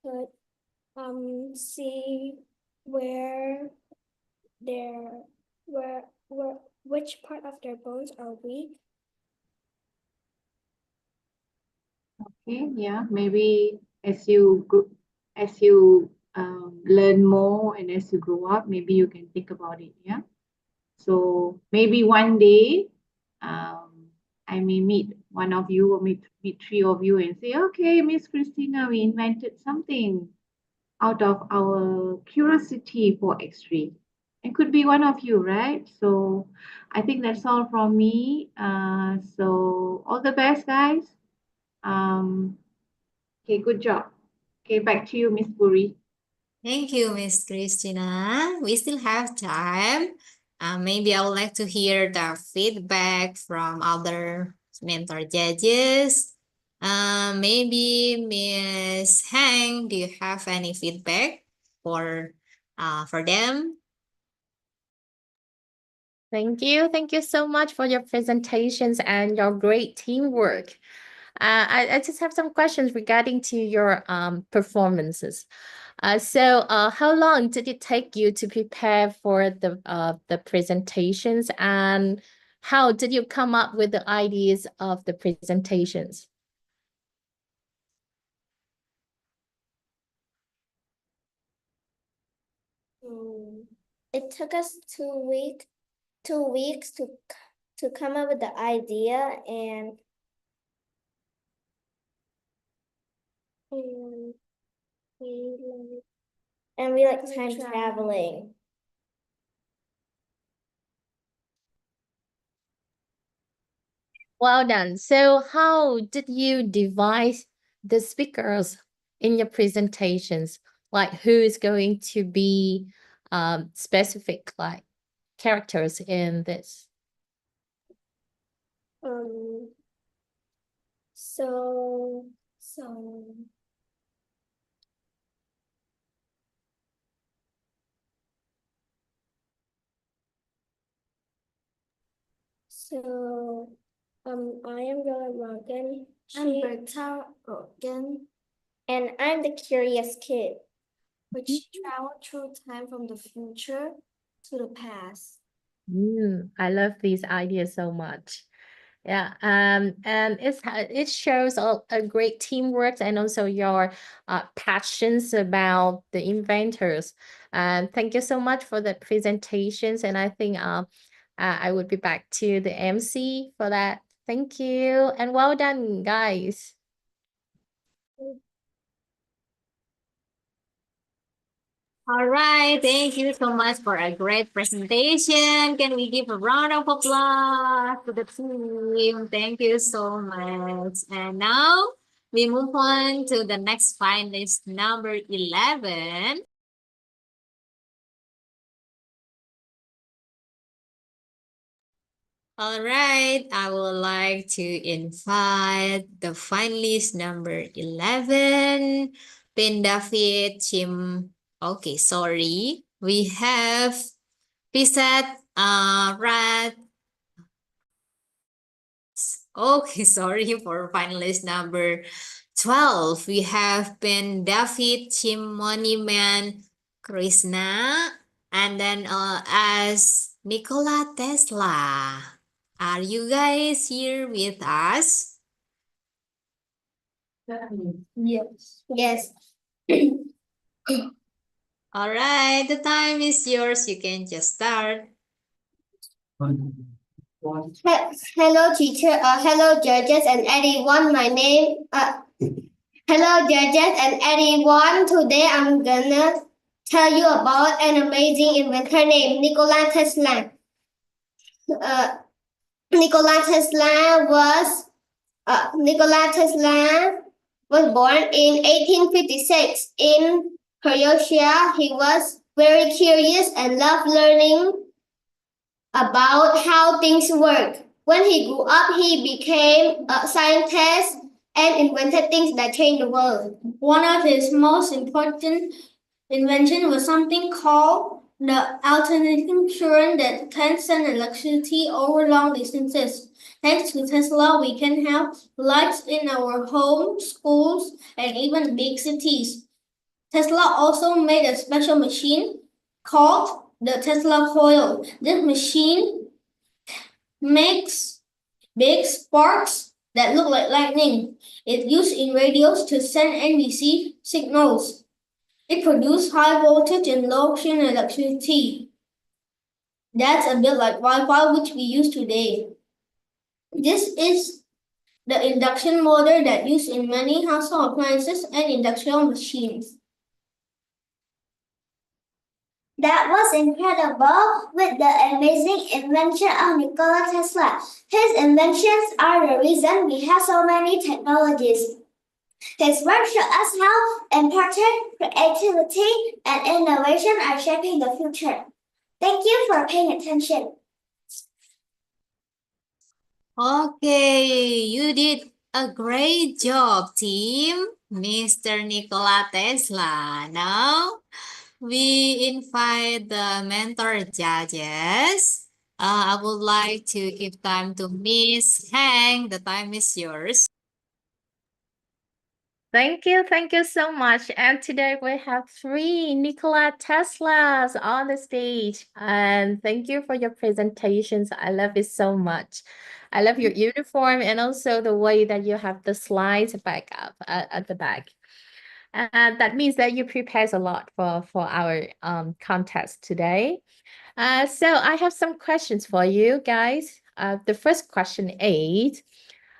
[SPEAKER 8] could see where which part of their bones are weak.
[SPEAKER 3] Okay, yeah, maybe as you learn more, and as you grow up, maybe you can think about it. Yeah. So maybe one day, I may meet one of you or meet three of you and say, okay, Miss Christina, we invented something out of our curiosity for X-ray. It could be one of you, right? So I think that's all from me. So all the best, guys. Okay, good job. Okay, back to you, Miss Puri.
[SPEAKER 1] Thank you, Miss Christina. We still have time. Maybe I would like to hear the feedback from other mentor judges. Maybe Miss Hang, do you have any feedback for them?
[SPEAKER 4] Thank you. Thank you so much for your presentations and your great teamwork. I just have some questions regarding to your performances. How long did it take you to prepare for the presentations, and how did you come up with the ideas of the presentations?
[SPEAKER 6] It took us 2 weeks to come up with the idea, and we like time traveling.
[SPEAKER 4] Well done. So how did you divide the speakers in your presentations? Like who is going to be specific like characters in this?
[SPEAKER 6] So I am Roland Morgan. I'm Berta Morgan. And I'm the curious kid, which traveled through time from the future to the past.
[SPEAKER 4] I love these ideas so much. Yeah, and it shows a great teamwork and also your passions about the inventors. And thank you so much for the presentations. And I think I would be back to the MC for that. Thank you and well done, guys.
[SPEAKER 1] All right, thank you so much for a great presentation. Can we give a round of applause to the team? Thank you so much. And now we move on to the next finalist, number 11. All right, I would like to invite the finalist number 11, Pin David Chim. Okay, sorry. We have Pisat Rat. Okay, sorry for finalist number 12. We have Pin David Chimoniman Krishna, and then as Nikola Tesla. Are you guys here with us?
[SPEAKER 6] Yes. Yes.
[SPEAKER 1] All right, the time is yours. You can just start.
[SPEAKER 8] Hello, teacher. Hello, judges and everyone. My name. Hello, judges and everyone. Today I'm gonna tell you about an amazing inventor named Nikola Tesla. Nikola Tesla was born in 1856 in Croatia. He was very curious and loved learning about how things work. When he grew up, he became a scientist and invented things that changed the world. One of his most important inventions was something called the alternating current that can send electricity over long distances. Thanks to Tesla, we can have lights in our homes, schools, and even big cities. Tesla also made a special machine called the Tesla coil. This machine makes big sparks that look like lightning. It's used in radios to send and receive signals. It produced high voltage and low strain electricity. That's a bit like Wi-Fi, which we use today. This is the induction motor that used in many household appliances and industrial machines.
[SPEAKER 6] That was incredible with the amazing invention of Nikola Tesla. His inventions are the reason we have so many technologies. His work shows us how important creativity and innovation are shaping the future. Thank you for paying attention.
[SPEAKER 1] Okay, you did a great job, team. Mr. Nikola Tesla. Now, we invite the mentor judges. I would like to give time to Miss Hang. The time is yours.
[SPEAKER 4] Thank you so much. And today we have 3 Nikola Teslas on the stage. And thank you for your presentations. I love it so much. I love your uniform and also the way that you have the slides back up at the back. And that means that you prepared a lot for our contest today. So I have some questions for you guys. The first question is,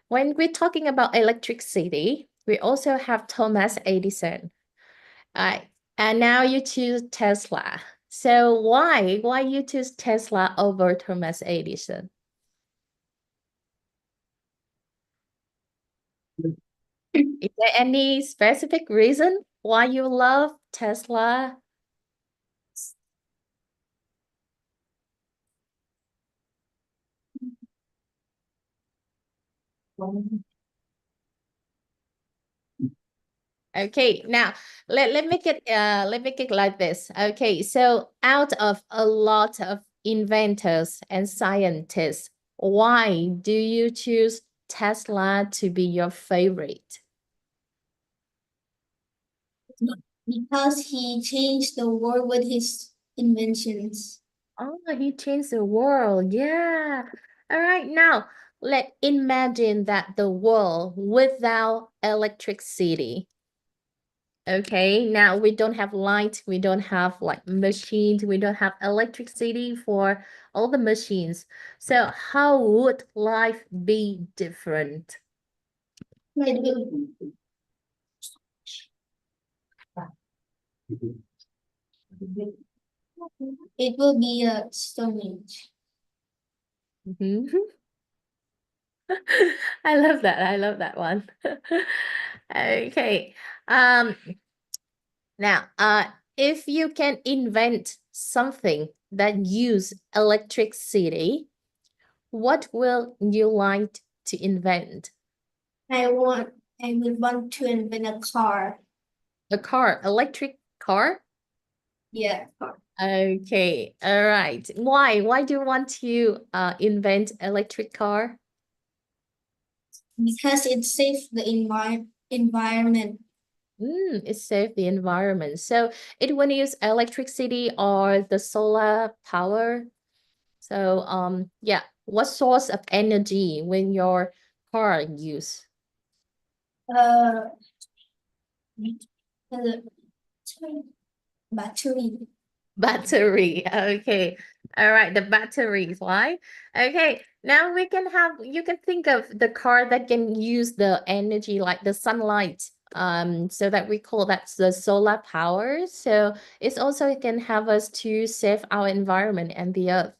[SPEAKER 4] when we're talking about electricity, we also have Thomas Edison. And now you choose Tesla. So why you choose Tesla over Thomas Edison? Is there any specific reason why you love Tesla? Okay, now let me get like this. Okay, so out of a lot of inventors and scientists, why do you choose Tesla to be your favorite?
[SPEAKER 8] Because he changed the world with his inventions.
[SPEAKER 4] Oh, he changed the world. Yeah. All right, now let's imagine that the world without electricity. Okay, now we don't have light, we don't have like machines, we don't have electricity for all the machines. So how would life be different?
[SPEAKER 8] It will be a stone age.
[SPEAKER 4] Mhm. I love that. I love that one. Okay. Now, if you can invent something that use electricity, what will you like to invent?
[SPEAKER 8] I would want to invent a car.
[SPEAKER 4] A car, electric car?
[SPEAKER 8] Yeah, car.
[SPEAKER 4] Okay, all right. Why do you want to invent electric car?
[SPEAKER 8] Because it saves the environment.
[SPEAKER 4] It saves the environment. So it will use electricity or the solar power. So yeah, what source of energy when your car use?
[SPEAKER 8] Uh, the battery.
[SPEAKER 4] Battery. Okay. All right, the batteries, why? Okay, now you can think of the car that can use the energy like the sunlight. So that we call that the solar power. So it's also it can have us to save our environment and the earth.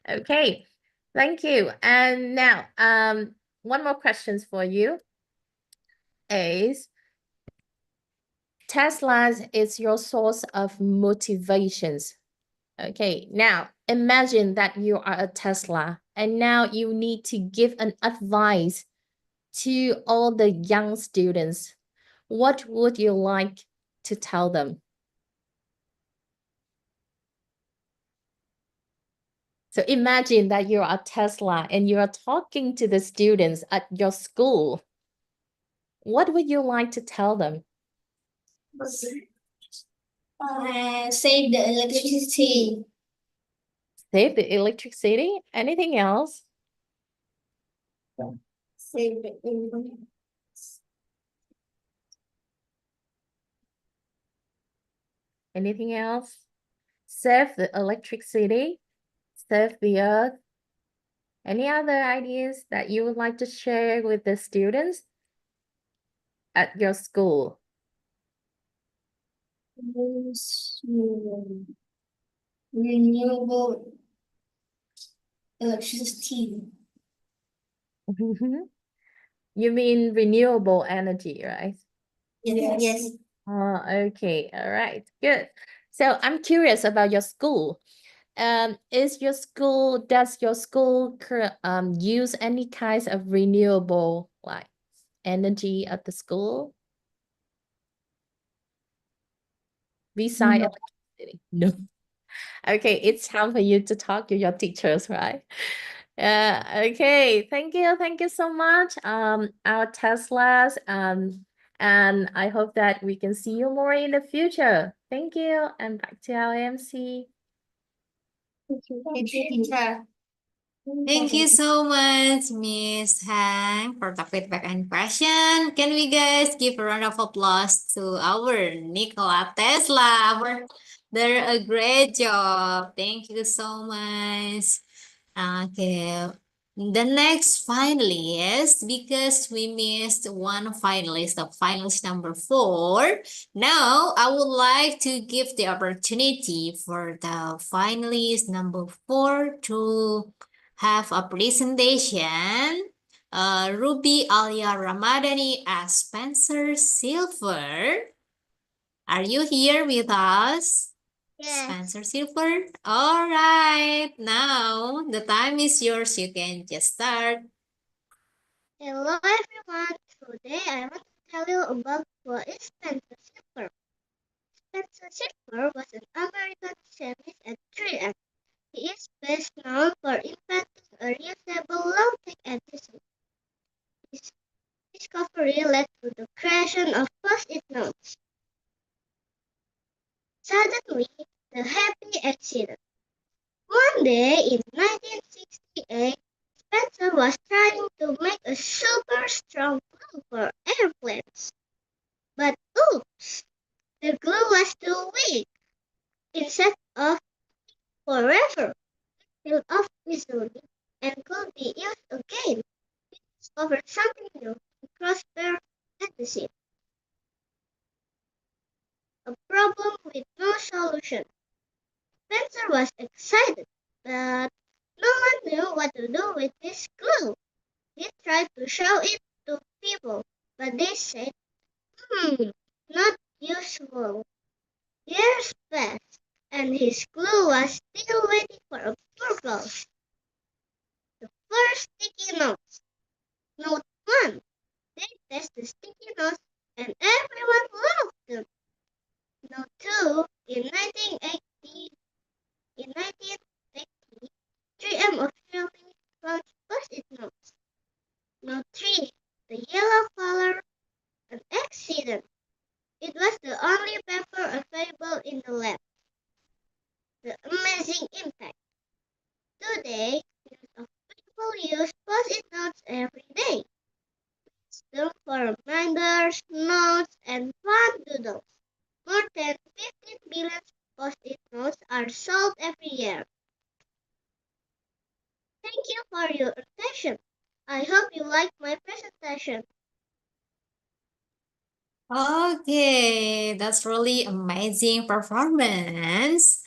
[SPEAKER 4] Okay, thank you. And now, one more questions for you is Tesla's is your source of motivations. Okay, now imagine that you are a Tesla and now you need to give an advice to all the young students. What would you like to tell them? So imagine that you're a Tesla and you are talking to the students at your school. What would you like to tell them?
[SPEAKER 8] Save the electricity.
[SPEAKER 4] Save the electricity? Anything else?
[SPEAKER 8] Save the environment.
[SPEAKER 4] Anything else? Save the electricity, save the earth. Any other ideas that you would like to share with the students at your school?
[SPEAKER 8] Renewable electricity.
[SPEAKER 4] You mean renewable energy, right?
[SPEAKER 8] Yes.
[SPEAKER 4] Oh, okay. All right. Good. So I'm curious about your school. Does your school use any kinds of renewable like energy at the school? Beside electricity? No. Okay, it's time for you to talk to your teachers, right? Okay, thank you so much, our Teslas, and I hope that we can see you more in the future. Thank you, and back to our MC.
[SPEAKER 8] Thank you, teacher.
[SPEAKER 1] Thank you so much, Miss Hang, for the feedback and question. Can we guys give a round of applause to our Nikola Tesla? They're a great job. Thank you so much. Okay. The next finalist, because we missed one finalist, the finalist number 4. Now, I would like to give the opportunity for the finalist number 4 to have a presentation. Ruby Alia Ramadhani as Spencer Silver. Are you here with us?
[SPEAKER 8] Yes.
[SPEAKER 1] Spencer Silver. All right. Now the time is yours. You can just start.
[SPEAKER 8] Hello everyone. Today I want to tell you about what is Spencer Silver. Spencer Silver was an American chemist at 3M. He is best known for inventing a reusable latte adhesive. His discovery led to the creation of post-it notes. Suddenly, the happy accident. One day in 1968, Spencer was trying to make a super strong glue for airplanes. But oops, the glue was too weak. Instead of forever, it peeled off easily and could be used again. He discovered something new, the crossbar adhesive. A problem with no solution. Spencer was excited, but no one knew what to do with this glue. He tried to show it to people, but they said, not useful. Years passed, and his glue was still waiting for a purpose. The first sticky notes. Note 1. They test the sticky notes, and everyone loved them. Note 2. In 1980, 3M officially launched post-it notes. Note 3. The yellow color, an accident. It was the only paper available in the lab. The amazing impact. Today, millions of people use post-it notes every day. Use them for reminders, notes, and fun doodles. More than 15 billion post-it notes are sold every year. Thank you for your attention. I hope you liked my presentation.
[SPEAKER 1] Okay, that's really amazing performance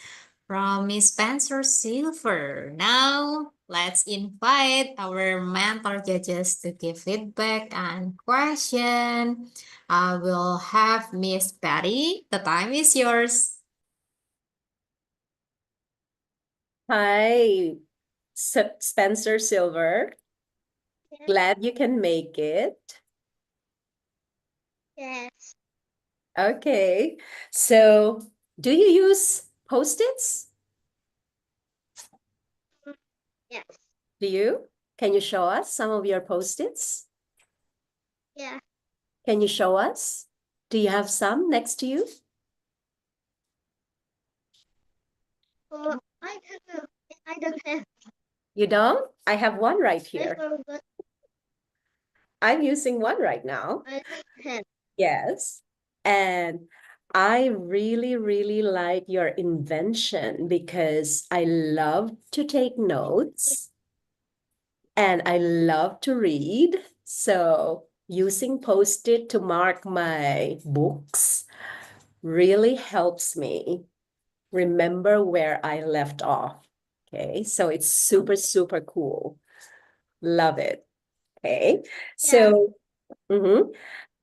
[SPEAKER 1] from Miss Spencer Silver. Now, let's invite our mentor judges to give feedback and question. I will have Miss Patty. The time is yours.
[SPEAKER 5] Hi, Spencer Silver.
[SPEAKER 8] Yes.
[SPEAKER 5] Glad you can make it.
[SPEAKER 8] Yes.
[SPEAKER 5] Okay, so do you use Post-its?
[SPEAKER 8] Yes.
[SPEAKER 5] Do you? Can you show us some of your Post-its?
[SPEAKER 8] Yeah.
[SPEAKER 5] Can you show us? Do you have some next to you?
[SPEAKER 8] Oh, I don't know. I don't have.
[SPEAKER 5] You don't? I have one right
[SPEAKER 8] I
[SPEAKER 5] here.
[SPEAKER 8] forgot.
[SPEAKER 5] I'm using one right now.
[SPEAKER 8] I don't have.
[SPEAKER 5] Yes. And I really, really like your invention because I love to take notes and I love to read. So using Post-it to mark my books really helps me remember where I left off. Okay, so it's super, super cool. Love it. Okay, so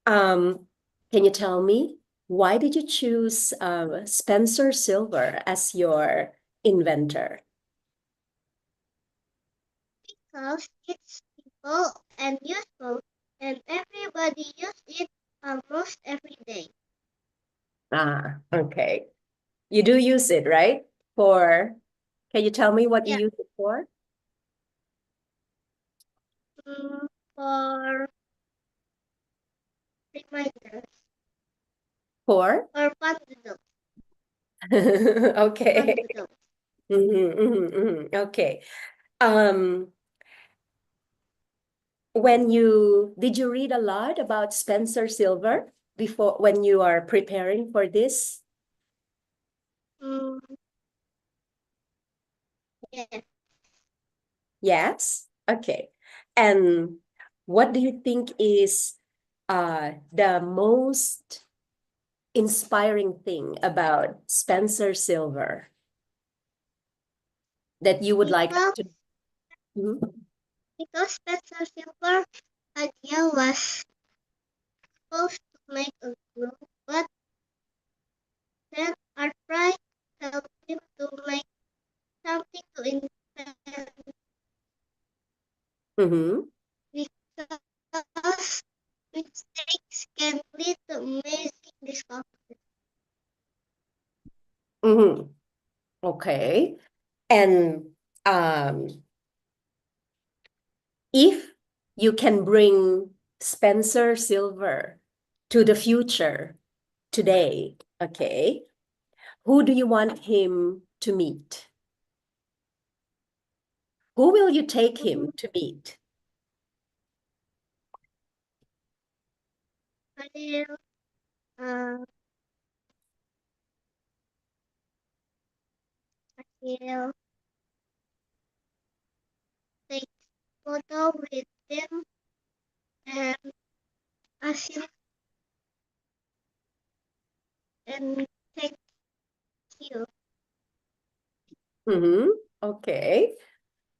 [SPEAKER 5] um, can you tell me why did you choose Spencer Silver as your inventor?
[SPEAKER 8] Because it's simple and useful, and everybody uses it almost every day.
[SPEAKER 5] Ah, okay. You do use it, right? Can you tell me what you
[SPEAKER 8] Yeah.
[SPEAKER 5] use it for?
[SPEAKER 8] For reminders
[SPEAKER 5] For?
[SPEAKER 8] or fun doodles.
[SPEAKER 5] Okay. Okay. Um, did you read a lot about Spencer Silver before when you are preparing for this?
[SPEAKER 8] Mm, yeah.
[SPEAKER 5] Yes? Okay. And what do you think is the most inspiring thing about Spencer Silver that you would like us
[SPEAKER 8] Because,
[SPEAKER 5] to? Mhm.
[SPEAKER 8] because Spencer Silver idea was supposed to make a glue, but then our pride helped him to make something to invent
[SPEAKER 5] Mhm.
[SPEAKER 8] because mistakes can lead to amazing discoveries.
[SPEAKER 5] Mhm. Okay. And um, if you can bring Spencer Silver to the future today, okay, who do you want him to meet? Who will you take him to meet?
[SPEAKER 8] I will, uh, I will take photo with him and ask him and thank you.
[SPEAKER 5] Mm-hmm. Okay.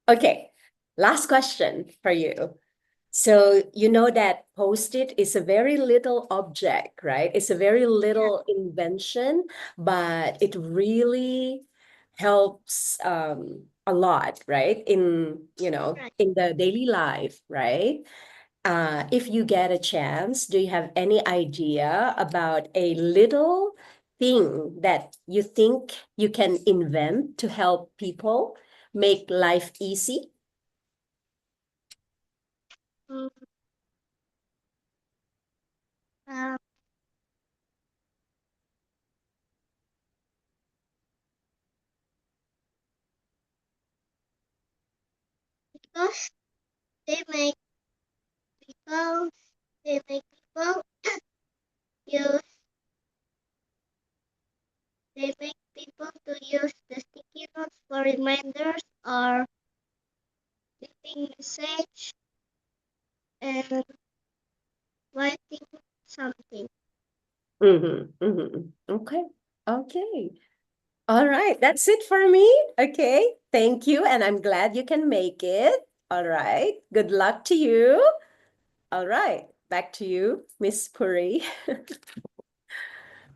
[SPEAKER 5] Okay. Last question for you. So you know that Post-it is a very little object, right? It's a very little invention, but it really helps a lot, right?
[SPEAKER 8] Right.
[SPEAKER 5] In the daily life, right? If you get a chance, do you have any idea about a little thing that you think you can invent to help people make life easy?
[SPEAKER 8] Mm, uh, because they make people, they make people use, they make people to use the sticky notes for reminders or leaving message and writing something.
[SPEAKER 5] Okay. Okay. All right. That's it for me. Okay. Thank you. And I'm glad you can make it. All right. Good luck to you. All right. Back to you, Miss Puri.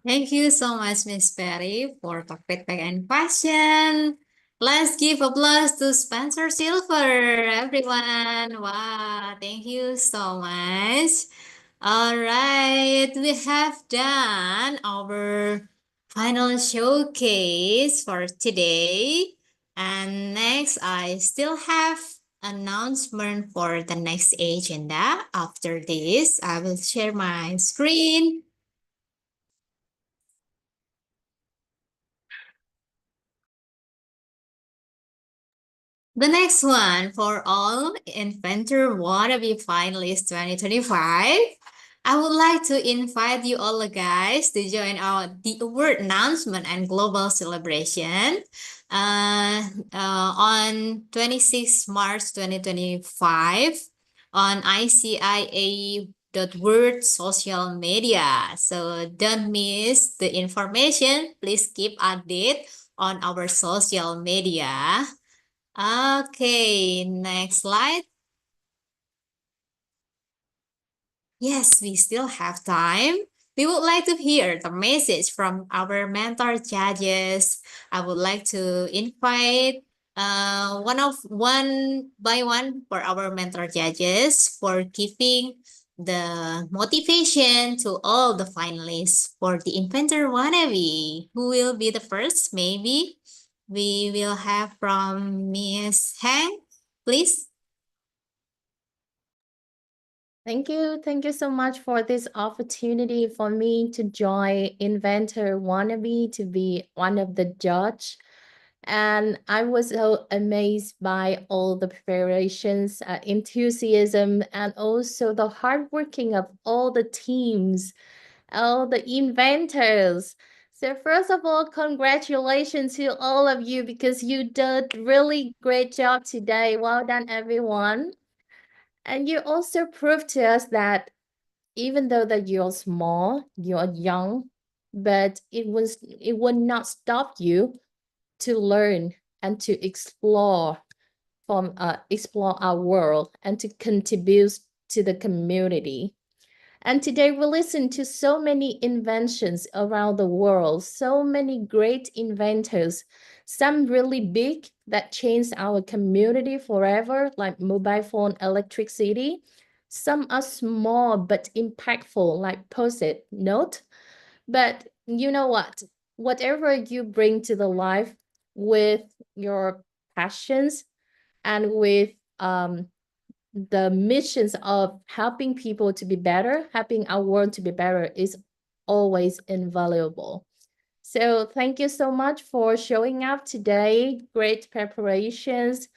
[SPEAKER 1] Thank you so much, Miss Perry, for the feedback and question. Let's give applause to Spencer Silver, everyone. Wow, thank you so much. All right, we have done our final showcase for today. And next, I still have announcement for the next agenda. After this, I will share my screen. The next one for all Inventor Wannabe finalists 2025. I would like to invite you all guys to join the award announcement and global celebration on 26 March 2025 on ICIA.World social media. So don't miss the information. Please keep update on our social media. Okay, next slide. Yes, we still have time. We would like to hear the message from our mentor judges. I would like to invite one by one for our mentor judges for giving the motivation to all the finalists for the Inventor Wannabe. Who will be the first? Maybe we will have from Miss Hang, please.
[SPEAKER 4] Thank you. Thank you so much for this opportunity for me to join Inventor Wannabe to be one of the judge. And I was so amazed by all the preparations, enthusiasm, and also the hard working of all the teams, all the inventors. So first of all, congratulations to all of you because you did really great job today. Well done, everyone. And you also proved to us that even though that you're small, you're young, but it would not stop you to learn and to explore our world and to contribute to the community. And today we listen to so many inventions around the world, so many great inventors, some really big that changed our community forever, like mobile phone, electricity. Some are small but impactful, like Post-it note. But you know what? Whatever you bring to the life with your passions and with the missions of helping people to be better, helping our world to be better is always invaluable. So thank you so much for showing up today. Great preparations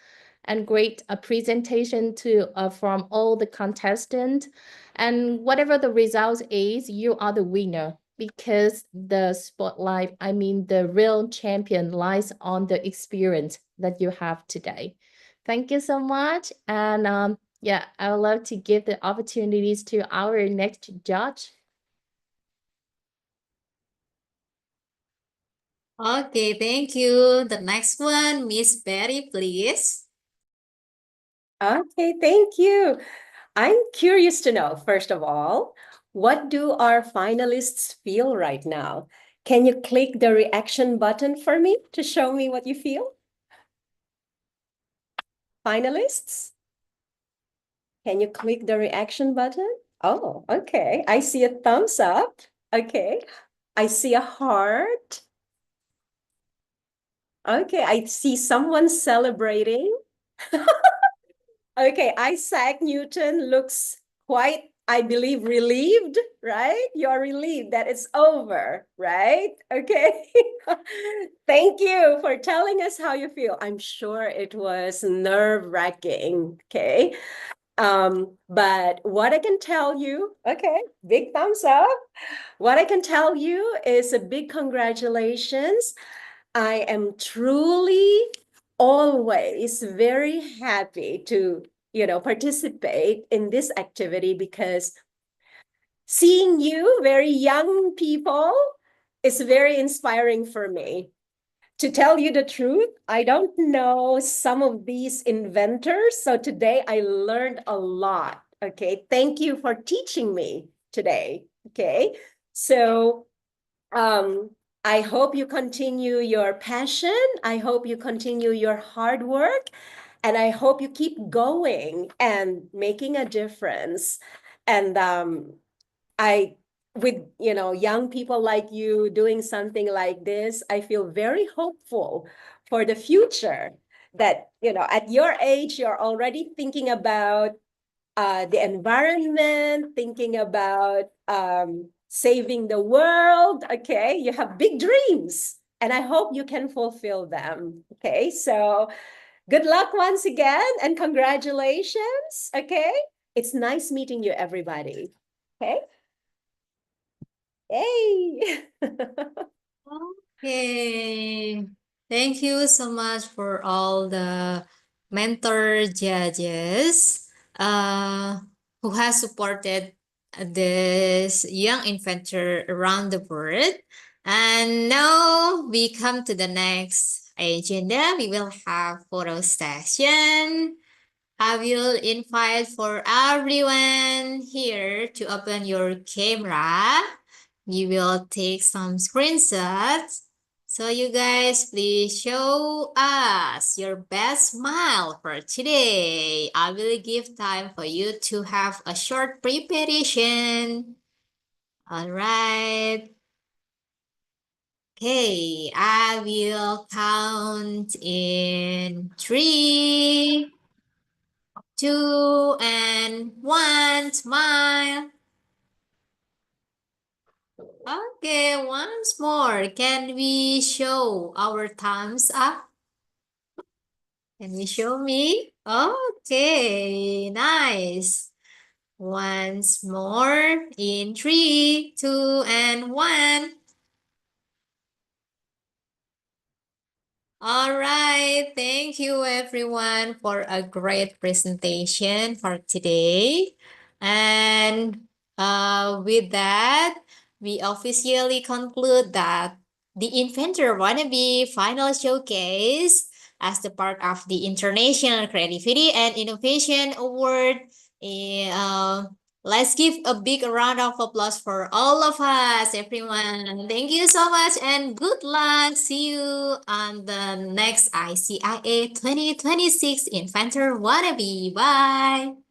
[SPEAKER 4] and great presentation to from all the contestants. And whatever the result is, you are the winner because the spotlight, I mean the real champion lies on the experience that you have today. Thank you so much. And yeah, I would love to give the opportunities to our next judge.
[SPEAKER 1] Okay, thank you. The next one, Miss Berry, please.
[SPEAKER 5] Okay, thank you. I'm curious to know, first of all, what do our finalists feel right now? Can you click the reaction button for me to show me what you feel? Finalists? Can you click the reaction button? Oh, okay. I see a thumbs up. Okay. I see a heart. Okay, I see someone celebrating. Okay, Isaac Newton looks quite, I believe, relieved, right? You're relieved that it's over, right? Okay. Thank you for telling us how you feel. I'm sure it was nerve-wracking, okay? But what I can tell you, okay, big thumbs up. What I can tell you is a big congratulations. I am truly always very happy to, participate in this activity because seeing you, very young people, is very inspiring for me. To tell you the truth, I don't know some of these inventors. So today I learned a lot. Okay. Thank you for teaching me today. Okay. So I hope you continue your passion. I hope you continue your hard work. And I hope you keep going and making a difference. And with young people like you doing something like this, I feel very hopeful for the future that at your age you're already thinking about the environment, thinking about saving the world. Okay, you have big dreams and I hope you can fulfill them. Okay, so good luck once again and congratulations. Okay, it's nice meeting you, everybody. Okay. Yay!
[SPEAKER 1] Okay. Thank you so much for all the mentor judges who has supported this young inventor around the world. And now we come to the next agenda. We will have photo session. I will invite for everyone here to open your camera. We will take some screenshots. So you guys, please show us your best smile for today. I will give time for you to have a short preparation. All right. Okay, I will count in 3, 2, and 1. Smile. Okay, once more. Can we show our thumbs up? Can you show me? Okay, nice. Once more in 3, 2, and 1. All right, thank you everyone for a great presentation for today. And with that, we officially conclude that the Inventor Wannabe Final Showcase as the part of the International Creativity and Innovation Award. Let's give a big round of applause for all of us, everyone. Thank you so much and good luck. See you on the next ICIA 2026 Inventor Wannabe. Bye.